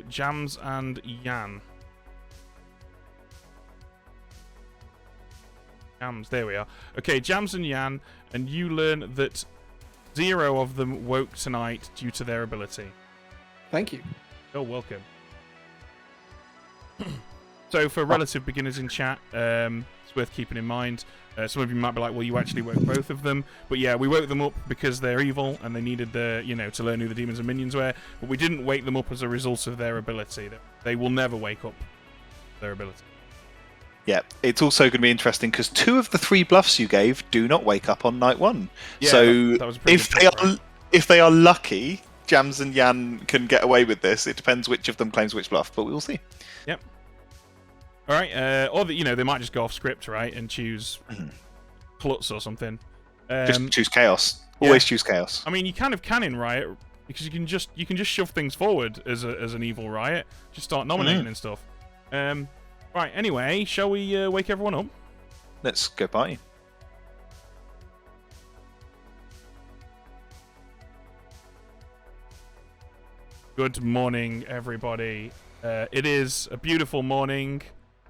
Jams and Jan. Jams, there we are. Okay, Jams and Jan, and you learn that 0 of them woke tonight due to their ability. Thank you. You're welcome. So for relative beginners in chat, it's worth keeping in mind. Some of you might be like, well, you actually woke both of them. But yeah, we woke them up because they're evil and they needed to learn who the demons and minions were. But we didn't wake them up as a result of their ability. They will never wake up their ability. Yeah, it's also going to be interesting because 2 of the 3 bluffs you gave do not wake up on night 1. Yeah, so that was a pretty if good they trick, are right? if they are lucky, Jams and Jan can get away with this. It depends which of them claims which bluff, but we will see. Yep. All right. Or they might just go off script, right, and choose Klutz or something. Just choose chaos. Always choose chaos. I mean, you kind of can in Riot because you can just shove things forward as an evil Riot. Just start nominating and stuff. Right. Anyway, shall we wake everyone up? Let's go by. Good morning, everybody. It is a beautiful morning,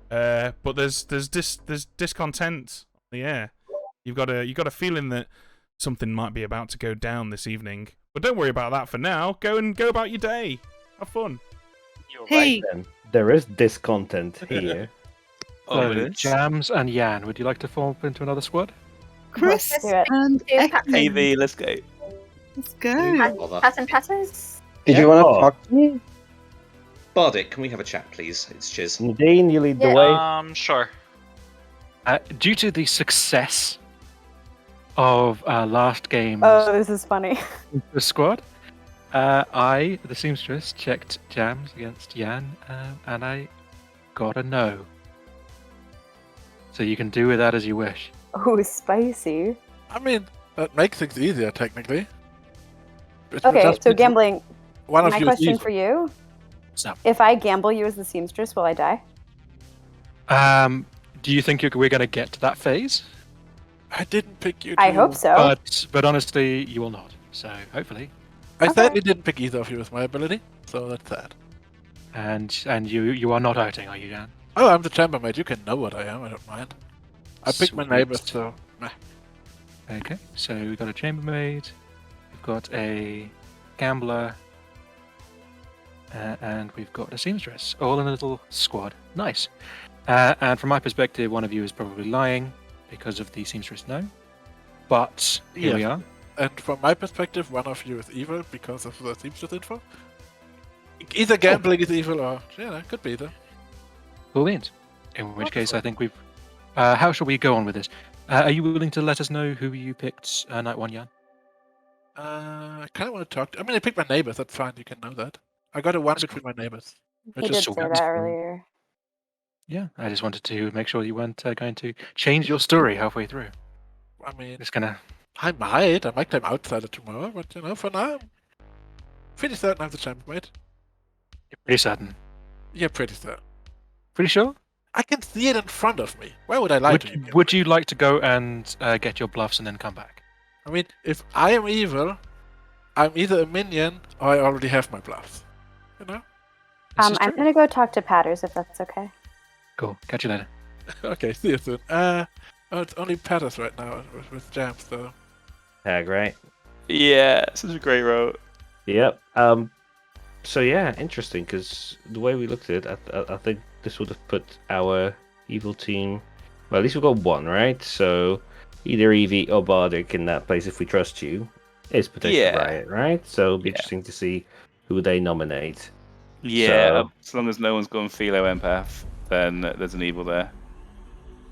but there's discontent on the air. You got a feeling that something might be about to go down this evening. But don't worry about that for now. Go about your day. Have fun. You're Hey. right then. There is discontent here. So, Jams and Jan, would you like to form up into another squad? Chris Let's do it. and Ekin. AV, let's go. Let's go. Bother. Patters? Did you want to talk to me? Bardic, can we have a chat, please? It's Chiz. Nadine, you lead the Yeah. way. Sure. Due to the success of last game's Oh, this is funny. the squad, I, the seamstress, checked Jams against Jan, and I got a no. So you can do with that as you wish. Oh, spicy. I mean, that makes things easier, technically. It Okay, just so means gambling. One of My you is question evil. for you: So, if I gamble you as the seamstress, will I die? do you think we're going to get to that phase? I didn't pick you. I to- hope so. But honestly, you will not. So hopefully, I Okay. certainly didn't pick either of you with my ability, so that's that. and you are not outing, are you, Jan? Oh, I'm the chambermaid. You can know what I am. I don't mind. I picked my Sweet. neighbors, so. meh. Okay, so we've got a chambermaid, we've got a gambler, and we've got a seamstress, all in a little squad. Nice. And from my perspective, one of you is probably lying because of the seamstress no. But here we Yes. are. And from my perspective, one of you is evil because of the seamstress info. Either gambling is evil or. Yeah, could be either. Cool beans. In which case, I think we've. How shall we go on with this? Are you willing to let us know who you picked night 1, Jan? I kind of want to talk to. I mean, I picked my neighbors. That's fine. You can know that. I got a 1 between my neighbors. He Which did is say sweet. that earlier. Yeah, I just wanted to make sure you weren't going to change your story halfway through. I mean, Just gonna. I might climb outsider tomorrow, but for now, pretty certain I'm the chambermaid. You're pretty certain. Yeah, pretty certain. Pretty sure? I can see it in front of me. Why would I lie to you? Would you like to go and get your bluffs and then come back? I mean, if I am evil, I'm either a minion or I already have my bluffs. You know? This is I'm true. gonna go talk to Patters if that's okay. Cool. Catch you later. Okay, see you soon. It's only Patters right now with Jams, though. Tag, right? Yeah, such a great row. Yep. So yeah, interesting because the way we looked at it, I think this would have put our evil team. Well, at least we've got 1, right? So either Evie or Bardic in that place, if we trust you, is potentially Yeah. Riot, right? So it'll be interesting to see who they nominate. Yeah, So- as long as no one's gone philo empath, then there's an evil there.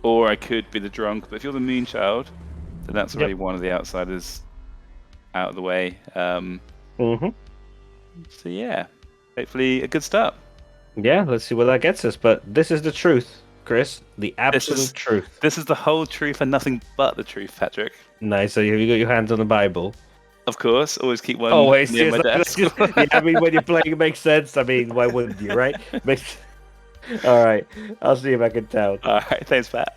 Or I could be the drunk, but if you're the moon child, then that's already one of the outsiders out of the way. Mm-hmm. So yeah, hopefully a good start. Yeah, let's see where that gets us. But this is the truth, Chris. The absolute truth. This is the whole truth and nothing but the truth, Patrick. Nice. So have you got your hands on the Bible? Of course, always keep one Always. near my Yes, desk. yeah, I mean, when you're playing, it makes sense. I mean, why wouldn't you, right? All right. I'll see you back in town. All right. Thanks, Pat.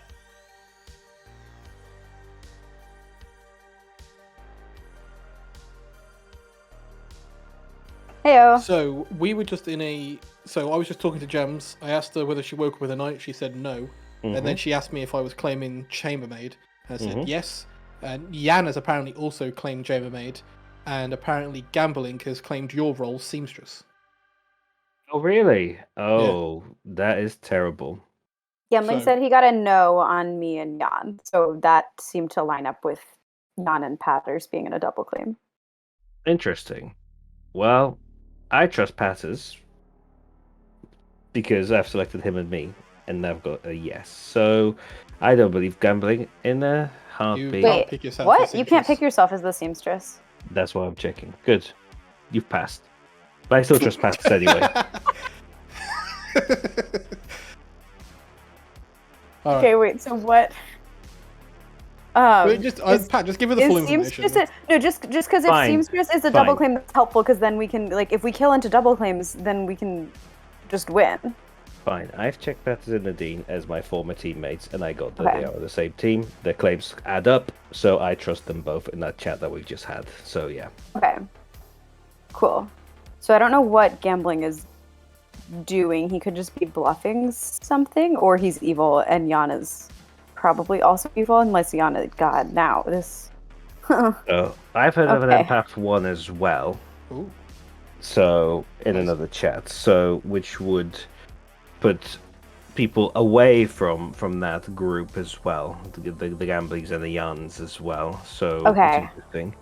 Heyo. So we were just in a. So I was just talking to Gems. I asked her whether she woke up with a night. She said no. And then she asked me if I was claiming Chambermaid. I said yes. And Jan has apparently also claimed Chambermaid. And apparently Gambling has claimed your role, Seamstress. Oh, really? Oh, that is terrible. Gambling said he got a no on me and Jan, so that seemed to line up with Jan and Patters being in a double claim. Interesting. Well, I trust Patters because I've selected him and me, and I've got a yes. So I don't believe Gambling in a heartbeat. Wait, what? You can't pick yourself as the seamstress. That's why I'm checking. Good. You've passed. But I still trust Patters anyway. Okay, wait. So what? Wait, Pat, just give her the full information. Just because if Fine. seamstress is a Fine. double claim, that's helpful because then we can if we kill into double claims, then we can just win. Fine. I've checked Patters and Nadine as my former teammates, and I got that they are on the same team. Their claims add up, so I trust them both in that chat that we've just had. So yeah. Okay. Cool. So I don't know what Gambling is doing. He could just be bluffing something, or he's evil, and Jan is probably also evil, unless Jan is God. Now this. I've heard of an Okay. empath one as well. Ooh. So in another chat, so which would put people away from that group as well, the Gamblings and the Jans as well. So Okay. it's interesting.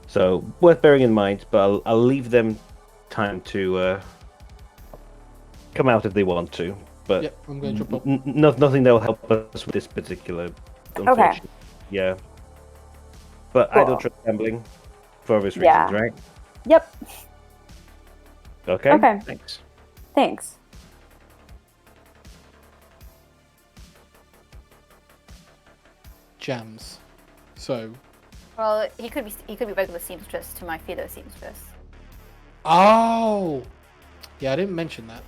So worth bearing in mind, but I'll leave them time to come out if they want to. But Yep, I'm going to jump up. nothing that will help us with this particular. Okay. Yeah. But I don't Cool. trust Gambling for obvious Yeah. reasons, right? Yep. Okay. Okay. Thanks. Thanks. Jams. So. Well, he could be regular seamstress to my philo seamstress. Oh. Yeah, I didn't mention that.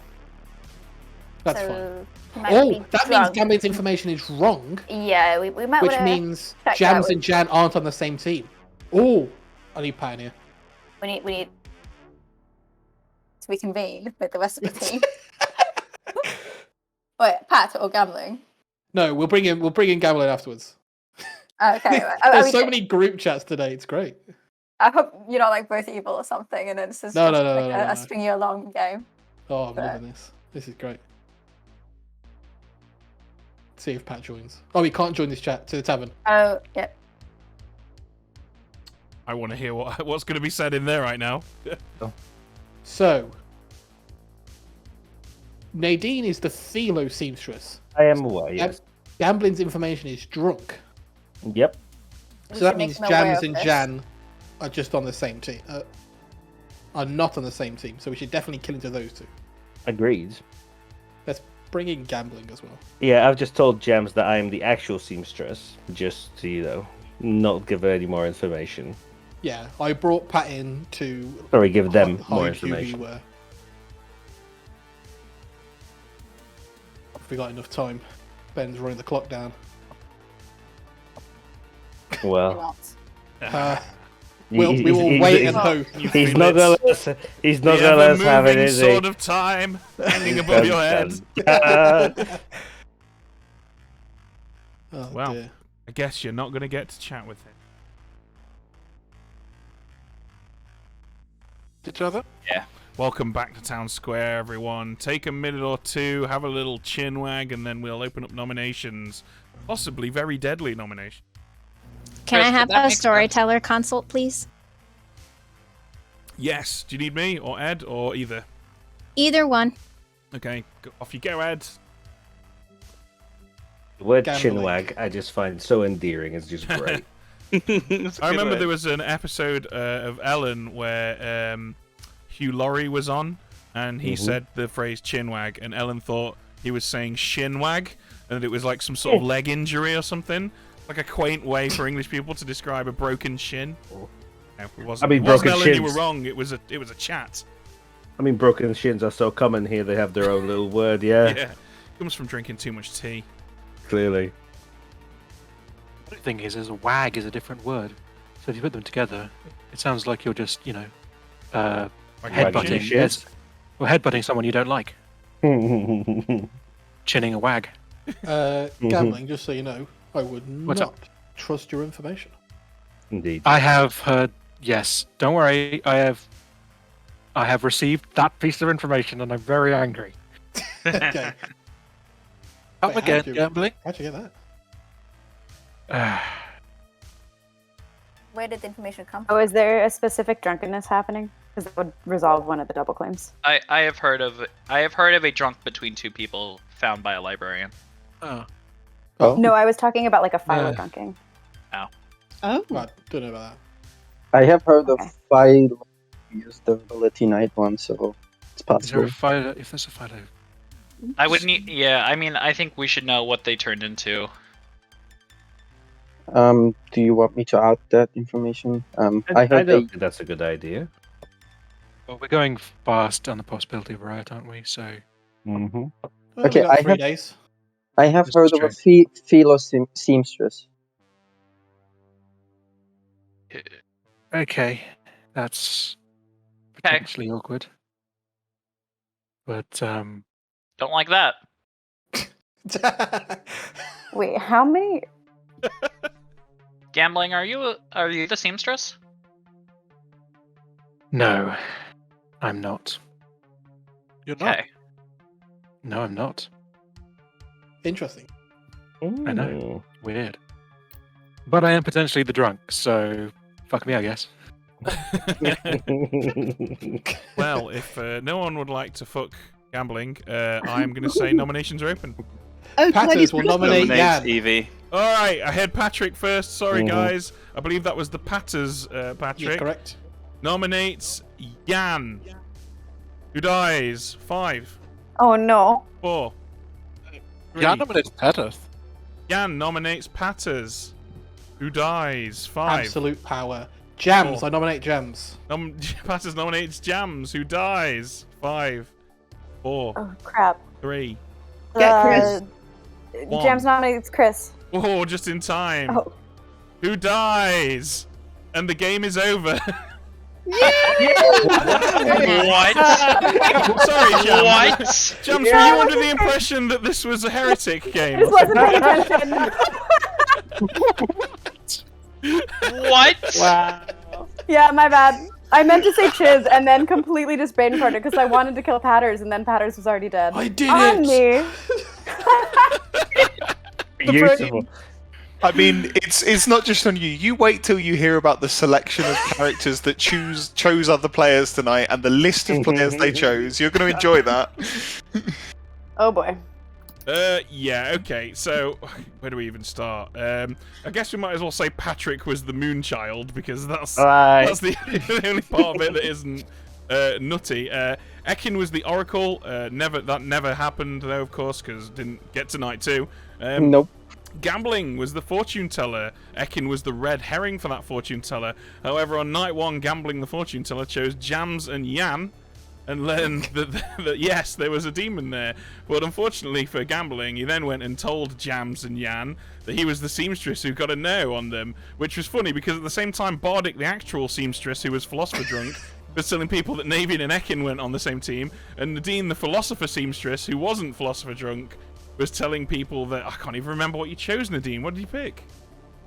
That's So, fine. he might Oh, be that means drunk. Gambling's information is wrong. Yeah, we might Which wanna means check Jams that and Jan aren't on the same team. Oh, I need Pioneer. We need to reconvene with the rest of the team. Wait, Pat or Gambling? No, we'll bring in Gambling afterwards. Oh, okay. I There's mean, so many group chats today. It's great. I hope you're not like both evil or something, and then it's just, No, just no, like no, no. a string you along game. Oh, I'm But- loving this. This is great. See if Pat joins. Oh, he can't join this chat to the tavern. Oh, yeah. I want to hear what's going to be said in there right now. So, Nadine is the philo seamstress. I am aware, yes. Gambling's information is drunk. Yep. We So that should make means them aware Jams of and this. Jan are just on the same team. Are not on the same team. So we should definitely kill into those two. Agreed. Let's bring in Gambling as well. Yeah, I've just told Gems that I am the actual seamstress, just to, not give her any more information. Yeah, I brought Pat in to Sorry, give them hide more who you information. were. If we got enough time, Ben's running the clock down. Well, We will wait and hope. He's not gonna let us. He's not The gonna let us have it, ever-moving is he? sword of time hanging above your head. Oh, Well, dear. I guess you're not going to get to chat with him. Each other? Yeah. Welcome back to Town Square, everyone. Take a minute or two, have a little chin wag, and then we'll open up nominations. Possibly very deadly nominations. Can I Chris, have did that a make storyteller consult, please? Yes. Do you need me or Ed or either? Either one. Okay, off you go, Ed. The word Gambling. chinwag I just find so endearing. It's just great. I remember there was an episode of Ellen where Hugh Laurie was on, and he said the phrase chinwag, and Ellen thought he was saying shinwag, and it was like some sort of leg injury or something. Like a quaint way for English people to describe a broken shin. No, it wasn't. I mean, it wasn't broken Ellen, shins. you were wrong. It was a chat. I mean, broken shins are so common here. They have their own little word. Yeah, Yeah, comes from drinking too much tea. clearly. The thing is a wag is a different word. So if you put them together, it sounds like you're just, headbutting. shit. Or headbutting someone you don't like. Chinning a wag. Gambling, just so you know, I would What's not up? trust your information. Indeed. I have heard. Yes, don't worry. I have received that piece of information, and I'm very angry. Okay. Come Wait, again, how'd you- gambling. How'd you get that? Where did the information come Oh, from? is there a specific drunkenness happening? Because that would resolve one of the double claims. I have heard of a drunk between two people found by a librarian. Oh. Oh, No, I was talking about like a philo drunking. Oh. I don't know about I have heard Okay. of Philo used the ability night one, so it's Is there possible. a philo? If there's a philo, I would need. Yeah, I mean, I think we should know what they turned into. Do you want me to add that information? I I heard don't think that's a good idea. well, we're going fast on the possibility of riot, aren't we? So Mm-hmm. that. Okay, we got I 3 have- days. I have This heard is of a Philo seamstress. okay, that's Okay. potentially awkward. But Don't like that. Wait, how many? Gambling? Are you the seamstress? no, I'm not. You're not. Okay. No, I'm not. Interesting. I know. Weird. But I am potentially the drunk, so fuck me, I guess. Well, if no one would like to fuck gambling, I'm going to say nominations are open. Oh, can I Patters do will this one? nominate Nominate Jan. Evie. All right, I had Patrick first. Sorry, guys. I believe that was the Patters, Patrick. Yes, correct. Nominates Jan. Who dies? 5, Oh no. 4, 3. Yeah, nominates Pettis. Jan nominates Patters. Who dies? 5. Absolute power. Jams. Four. I nominate Jams. Patters nominates Jams. Who dies? 5, 4, Oh crap. 3. Get Chris. One. Jams nominates Chris. Oh, just in time. Oh. Who dies? And the game is over. What? Sorry, Jams. What? Jams, were you under the impression that this was a heretic game? This wasn't paying attention. What? Wow. Yeah, my bad. I meant to say Chiz and then completely just brain farted because I wanted to kill Patters and then Patters was already dead. I did On it! me. Beautiful. I mean, it's not just on you. You wait till you hear about the selection of characters that chose other players tonight and the list of players they chose. You're going to enjoy that. Oh boy. Yeah, okay, so where do we even start? I guess we might as well say Patrick was the Moonchild because that's the only part of it that isn't nutty. Ekin was the Oracle. That never happened though, of course, because didn't get to night 2. Nope. Gambling was the fortune teller. Ekin was the red herring for that fortune teller. However, on night 1, Gambling the fortune teller chose Jams and Yan and learned that yes, there was a demon there. But unfortunately for Gambling, he then went and told Jams and Yan that he was the seamstress who got a no on them, which was funny because at the same time Bardic, the actual seamstress who was philosopher drunk, was telling people that Navian and Ekin went on the same team, and Nadine, the philosopher seamstress who wasn't philosopher drunk, was telling people that I can't even remember what you chose, Nadine. What did you pick?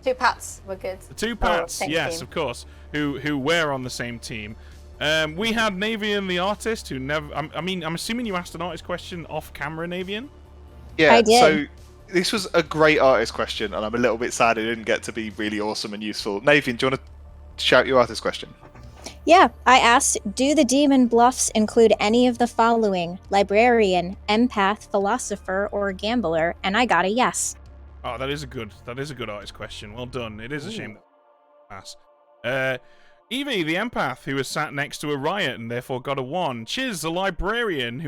2 Pats were good. The 2 Pats, thank yes, you. of course, who were on the same team. We had Navian, the artist, who never. I'm assuming you asked an artist question off camera, Navian. Yeah. I did. So this was a great artist question, and I'm a little bit sad it didn't get to be really awesome and useful. Navian, do you want to shout your artist question? Yeah, I asked, do the demon bluffs include any of the following? Librarian, empath, philosopher, or gambler? And I got a yes. Oh, that is a good artist question. Well done. It is a shame that pass. Evie, the empath, who was sat next to a Riot and therefore got a 1. Chiz, the librarian,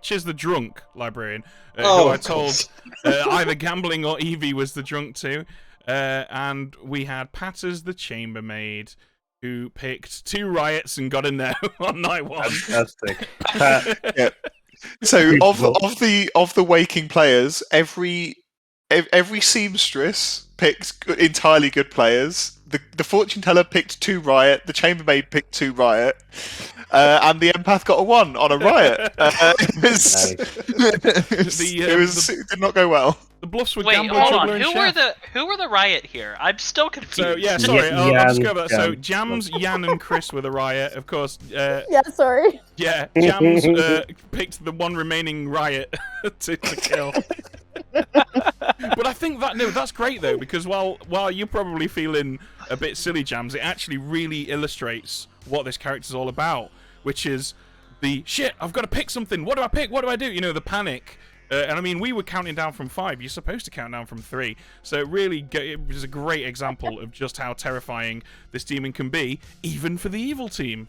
Chiz, the drunk librarian, who I told either gambling or Evie was the drunk too. And we had Patters, the chambermaid, who picked 2 Riots and got a no on night 1. Fantastic. Yeah. So of the waking players, every seamstress picked entirely good players. The fortune teller picked 2 Riot. The chambermaid picked 2 Riot, and the empath got a 1 on a Riot. It did not go well. The bluffs were Wait, gambler, hold on. juggler, and who were the Riot here? I'm still confused. So yeah, sorry, I'll just go over that. So Jams, Jan, and Chris were the Riot, of course. Yeah, sorry. Yeah, Jams picked the 1 remaining Riot to kill. But I think that's great though, because while you're probably feeling a bit silly, Jams, it actually really illustrates what this character's all about, which is the shit. I've got to pick something. What do I pick? What do I do? You know, the panic. And I mean, we were counting down from 5. You're supposed to count down from 3. So it was a great example of just how terrifying this demon can be, even for the evil team.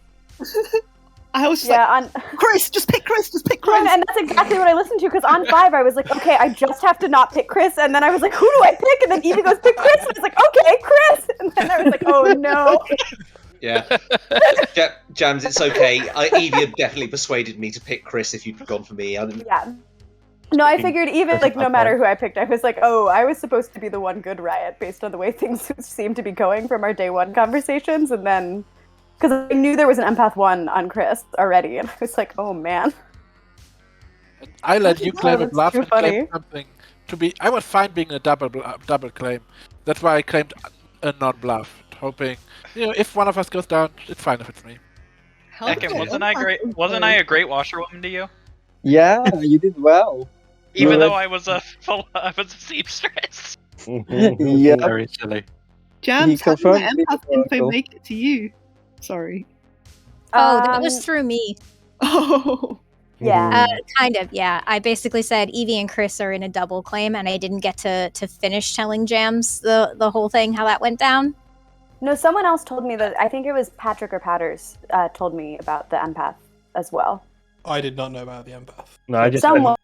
I was just Chris, just pick Chris. And that's exactly what I listened to, because on 5 I was like, okay, I just have to not pick Chris, and then I was like, who do I pick? And then Evie goes, pick Chris, and I was like, okay, Chris! And then I was like, oh no. Yeah. Jams, it's okay. Evie had definitely persuaded me to pick Chris if you'd gone for me. Yeah. No, I figured even, like, no matter who I picked, I was like, oh, I was supposed to be the one good Riot based on the way things seemed to be going from our day 1 conversations, and then... Because I knew there was an empath 1 on Chris already, and I was like, oh man. I let you claim a bluff and funny. claim something to be... I was fine being a double claim. That's why I claimed a non-bluff, hoping, if one of us goes down, it's fine if it's me. Ekin, wasn't I a great washerwoman to you? Yeah, you did well. Even though I was a seamstress. Yeah. Very silly. Jams, how did my empath info make it to you? Sorry. Oh, that was through me. Oh. Yeah. Kind of, yeah. I basically said Evie and Chris are in a double claim, and I didn't get to finish telling Jams the whole thing, how that went down. No, someone else told me that, I think it was Patrick or Patters, told me about the empath as well. I did not know about the empath. No, I just... Someone...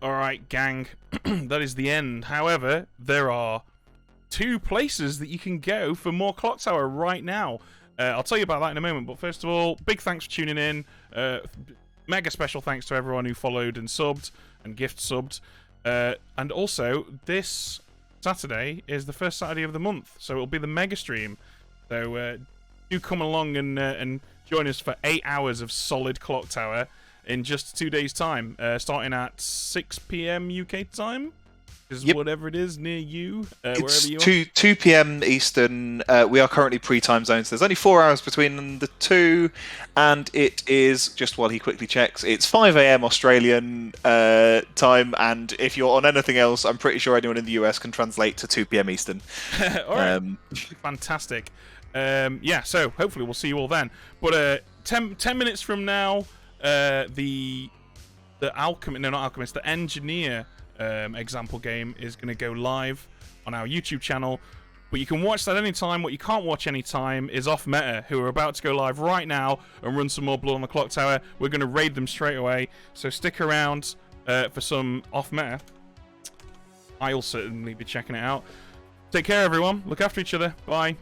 Alright, gang. That is the end. However, there are 2 places that you can go for more Clocktower right now. I'll tell you about that in a moment, but first of all, big thanks for tuning in. Mega special thanks to everyone who followed and subbed and gift subbed. And also, this Saturday is the first Saturday of the month, so it'll be the mega stream. So do come along and join us for 8 hours of solid Clocktower in just 2 days' time, starting at 6 p.m. UK time. Is whatever it is near you, wherever you are. 2 p.m. Eastern. We are currently pre-time zones. There's only 4 hours between the 2, and it is, just while he quickly checks, it's 5 a.m. Australian time, and if you're on anything else, I'm pretty sure anyone in the US can translate to 2 p.m. Eastern. All right. Fantastic. Yeah, so hopefully we'll see you all then. But 10 minutes from now, the engineer example game is going to go live on our YouTube channel, but you can watch that anytime. What you can't watch anytime is Off Meta, who are about to go live right now and run some more Blood on the Clocktower. We're going to raid them straight away, so stick around for some Off Meta. I'll certainly be checking it out. Take care, everyone. Look after each other. Bye.